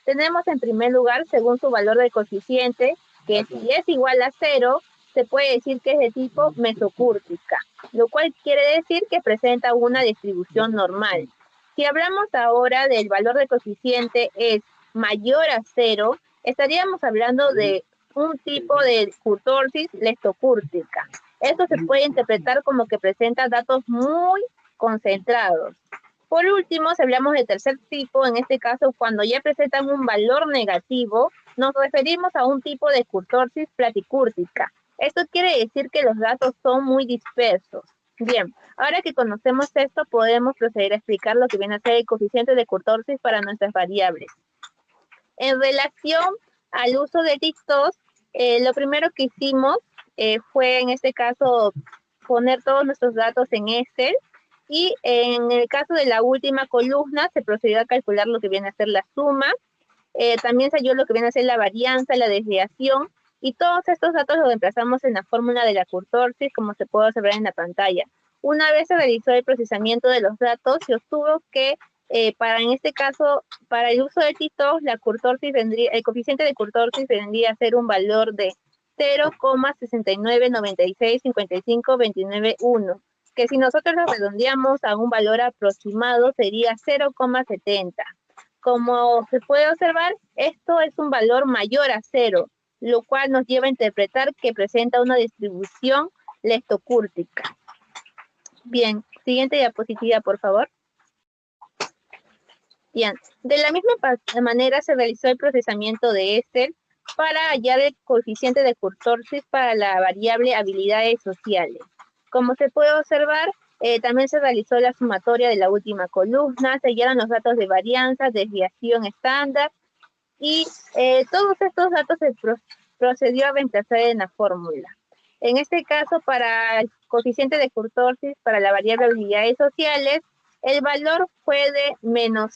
Tenemos en primer lugar, según su valor de coeficiente, que si es igual a 0, se puede decir que es de tipo mesocúrtica, lo cual quiere decir que presenta una distribución normal. Si hablamos ahora del valor de coeficiente es mayor a 0, estaríamos hablando de un tipo de kurtosis leptocúrtica. Esto se puede interpretar como que presenta datos muy concentrados. Por último, si hablamos del tercer tipo, en este caso, cuando ya presentan un valor negativo, nos referimos a un tipo de kurtosis platicúrtica. Esto quiere decir que los datos son muy dispersos. Bien, ahora que conocemos esto, podemos proceder a explicar lo que viene a ser el coeficiente de kurtosis para nuestras variables. En relación al uso de TikTok, lo primero que hicimos fue, en este caso, poner todos nuestros datos en Excel. Y en el caso de la última columna, se procedió a calcular lo que viene a ser la suma. También se halló lo que viene a ser la varianza, la desviación. Y todos estos datos los reemplazamos en la fórmula de la kurtosis, como se puede observar en la pantalla. Una vez se realizó el procesamiento de los datos, se obtuvo que en este caso, para el uso de TikTok, el coeficiente de kurtosis vendría a ser un valor de 0,69965529,1, que si nosotros lo redondeamos a un valor aproximado sería 0,70. Como se puede observar, esto es un valor mayor a 0, lo cual nos lleva a interpretar que presenta una distribución leptocúrtica. Bien, siguiente diapositiva, por favor. Bien, de la misma manera se realizó el procesamiento de Excel para hallar el coeficiente de kurtosis para la variable habilidades sociales. Como se puede observar, también se realizó la sumatoria de la última columna, se hallaron los datos de varianza, desviación estándar, y todos estos datos se procedió a reemplazar en la fórmula. En este caso, para el coeficiente de kurtosis para la variable habilidades sociales, el valor fue de menos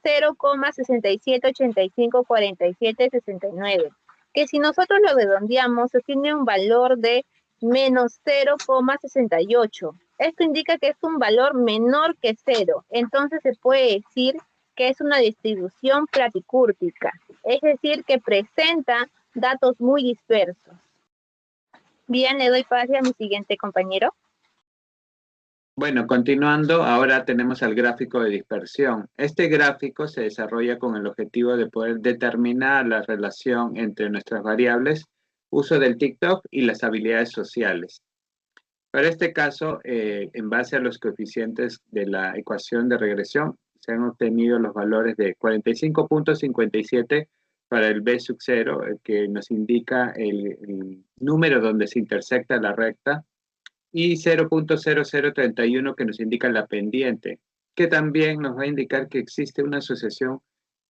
0,67854769, que si nosotros lo redondeamos, se tiene un valor de menos 0,68. Esto indica que es un valor menor que 0. Entonces se puede decir que es una distribución platicúrtica, es decir, que presenta datos muy dispersos. Bien, le doy pase a mi siguiente compañero. Bueno, continuando, ahora tenemos al gráfico de dispersión. Este gráfico se desarrolla con el objetivo de poder determinar la relación entre nuestras variables, uso del TikTok y las habilidades sociales. Para este caso, en base a los coeficientes de la ecuación de regresión, se han obtenido los valores de 45,57 para el B sub 0, que nos indica el número donde se intersecta la recta, y 0,0031 que nos indica la pendiente, que también nos va a indicar que existe una asociación,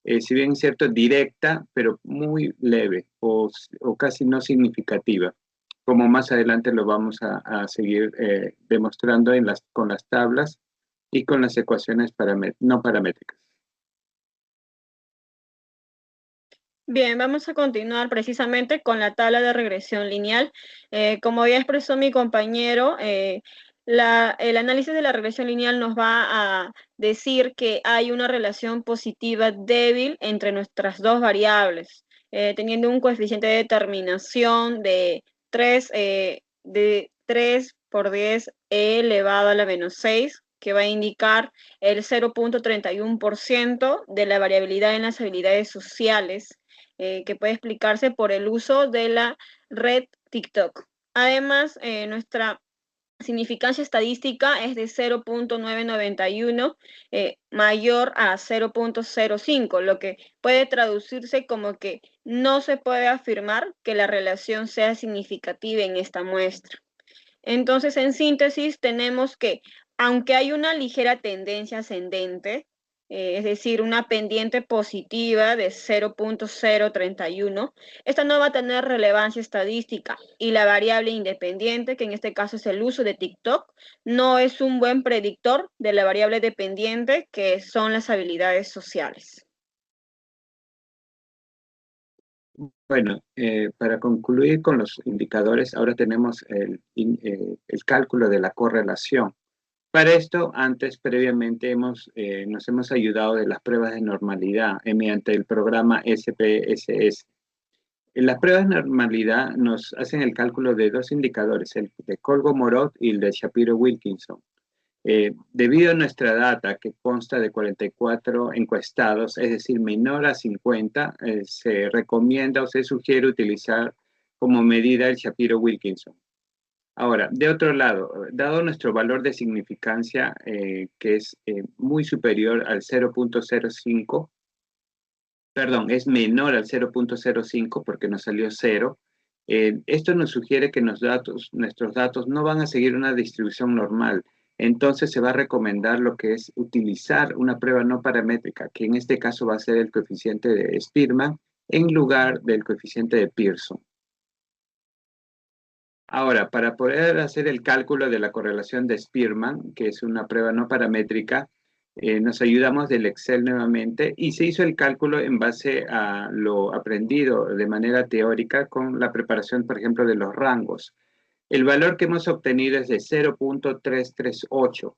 si bien es cierto, directa, pero muy leve o casi no significativa, como más adelante lo vamos a seguir demostrando con las tablas y con las ecuaciones no paramétricas. Bien, vamos a continuar precisamente con la tabla de regresión lineal. Como ya expresó mi compañero, el análisis de la regresión lineal nos va a decir que hay una relación positiva débil entre nuestras dos variables, teniendo un coeficiente de determinación de 3 por 10 elevado a la menos 6, que va a indicar el 0,31% de la variabilidad en las habilidades sociales, que puede explicarse por el uso de la red TikTok. Además, nuestra significancia estadística es de 0.991 mayor a 0.05, lo que puede traducirse como que no se puede afirmar que la relación sea significativa en esta muestra. Entonces, en síntesis, tenemos que, aunque hay una ligera tendencia ascendente, es decir, una pendiente positiva de 0.031, esta no va a tener relevancia estadística y la variable independiente, que en este caso es el uso de TikTok, no es un buen predictor de la variable dependiente, que son las habilidades sociales. Bueno, para concluir con los indicadores, ahora tenemos el cálculo de la correlación. Para esto, previamente, nos hemos ayudado de las pruebas de normalidad mediante el programa SPSS. En las pruebas de normalidad nos hacen el cálculo de dos indicadores, el de Colgo-Morot y el de Shapiro-Wilkinson. Debido a nuestra data, que consta de 44 encuestados, es decir, menor a 50, se recomienda o se sugiere utilizar como medida el Shapiro-Wilkinson. Ahora, de otro lado, dado nuestro valor de significancia, que es muy superior al 0.05, perdón, es menor al 0.05 porque nos salió 0, esto nos sugiere que nuestros datos no van a seguir una distribución normal. Entonces se va a recomendar lo que es utilizar una prueba no paramétrica, que en este caso va a ser el coeficiente de Spearman en lugar del coeficiente de Pearson. Ahora, para poder hacer el cálculo de la correlación de Spearman, que es una prueba no paramétrica, nos ayudamos del Excel nuevamente y se hizo el cálculo en base a lo aprendido de manera teórica con la preparación, por ejemplo, de los rangos. El valor que hemos obtenido es de 0.338,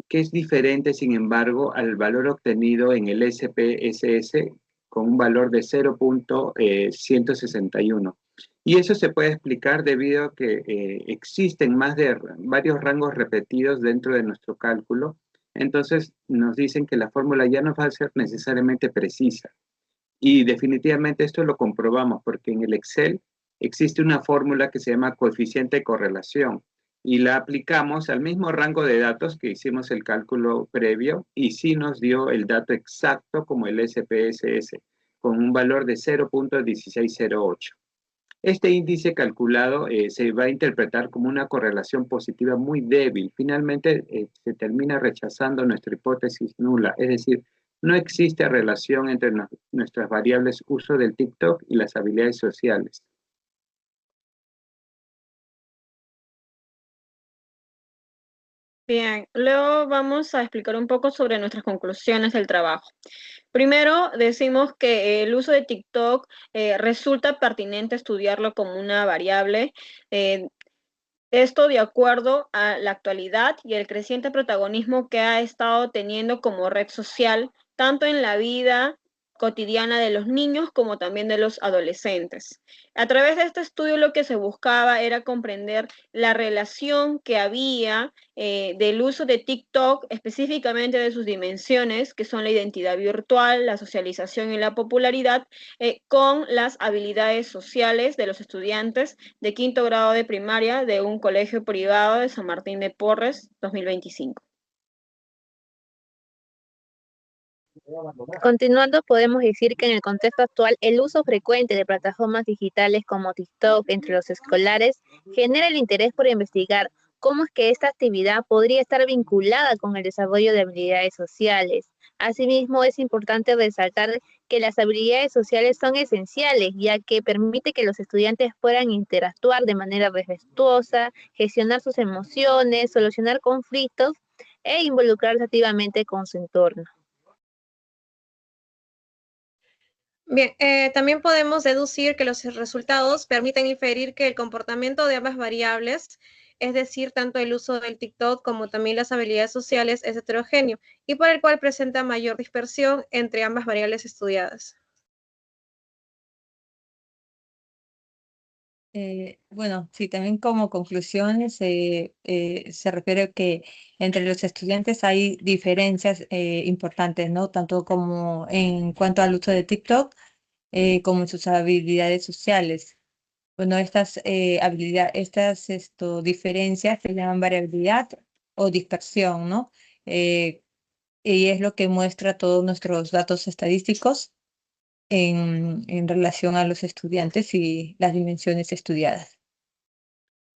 que es diferente, sin embargo, al valor obtenido en el SPSS con un valor de 0.161. Y eso se puede explicar debido a que existen varios rangos repetidos dentro de nuestro cálculo. Entonces nos dicen que la fórmula ya no va a ser necesariamente precisa. Y definitivamente esto lo comprobamos porque en el Excel existe una fórmula que se llama coeficiente de correlación y la aplicamos al mismo rango de datos que hicimos el cálculo previo y sí nos dio el dato exacto como el SPSS con un valor de 0.1608. Este índice calculado se va a interpretar como una correlación positiva muy débil. Finalmente, se termina rechazando nuestra hipótesis nula, es decir, no existe relación entre nuestras variables uso del TikTok y las habilidades sociales. Bien, luego vamos a explicar un poco sobre nuestras conclusiones del trabajo. Primero, decimos que el uso de TikTok resulta pertinente estudiarlo como una variable. Esto de acuerdo a la actualidad y el creciente protagonismo que ha estado teniendo como red social, tanto en la vida cotidiana de los niños como también de los adolescentes. A través de este estudio lo que se buscaba era comprender la relación que había del uso de TikTok, específicamente de sus dimensiones, que son la identidad virtual, la socialización y la popularidad, con las habilidades sociales de los estudiantes de quinto grado de primaria de un colegio privado de San Martín de Porres, 2025. Continuando, podemos decir que en el contexto actual, el uso frecuente de plataformas digitales como TikTok entre los escolares genera el interés por investigar cómo es que esta actividad podría estar vinculada con el desarrollo de habilidades sociales. Asimismo, es importante resaltar que las habilidades sociales son esenciales, ya que permite que los estudiantes puedan interactuar de manera respetuosa, gestionar sus emociones, solucionar conflictos e involucrarse activamente con su entorno. Bien, también podemos deducir que los resultados permiten inferir que el comportamiento de ambas variables, es decir, tanto el uso del TikTok como también las habilidades sociales, es heterogéneo y por el cual presenta mayor dispersión entre ambas variables estudiadas. Bueno, sí, también como conclusiones se refiere a que entre los estudiantes hay diferencias importantes, ¿no? Tanto como en cuanto al uso de TikTok como en sus habilidades sociales. Bueno, estas diferencias se llaman variabilidad o dispersión, ¿no? Y es lo que muestra todos nuestros datos estadísticos en relación a los estudiantes y las dimensiones estudiadas.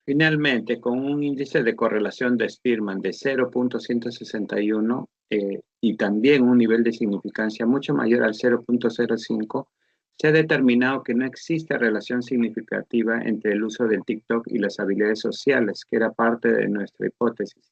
Finalmente, con un índice de correlación de Spearman de 0.161 y también un nivel de significancia mucho mayor al 0.05, se ha determinado que no existe relación significativa entre el uso del TikTok y las habilidades sociales, que era parte de nuestra hipótesis.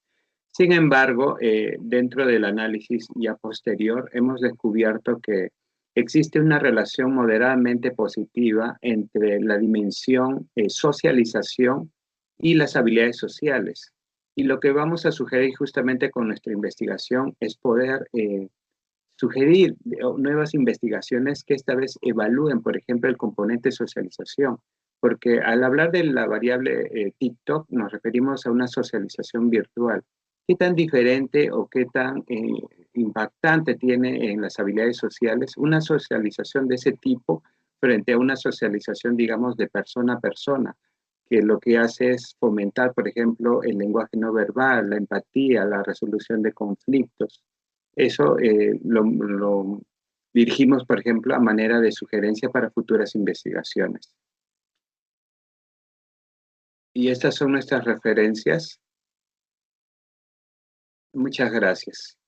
Sin embargo, dentro del análisis ya posterior, hemos descubierto que existe una relación moderadamente positiva entre la dimensión socialización y las habilidades sociales. Y lo que vamos a sugerir justamente con nuestra investigación es poder sugerir nuevas investigaciones que esta vez evalúen, por ejemplo, el componente socialización, porque al hablar de la variable TikTok nos referimos a una socialización virtual. ¿Qué tan diferente o qué tan impactante tiene en las habilidades sociales una socialización de ese tipo frente a una socialización, digamos, de persona a persona? Que lo que hace es fomentar, por ejemplo, el lenguaje no verbal, la empatía, la resolución de conflictos. Eso lo dirigimos, por ejemplo, a manera de sugerencia para futuras investigaciones. Y estas son nuestras referencias. Muchas gracias.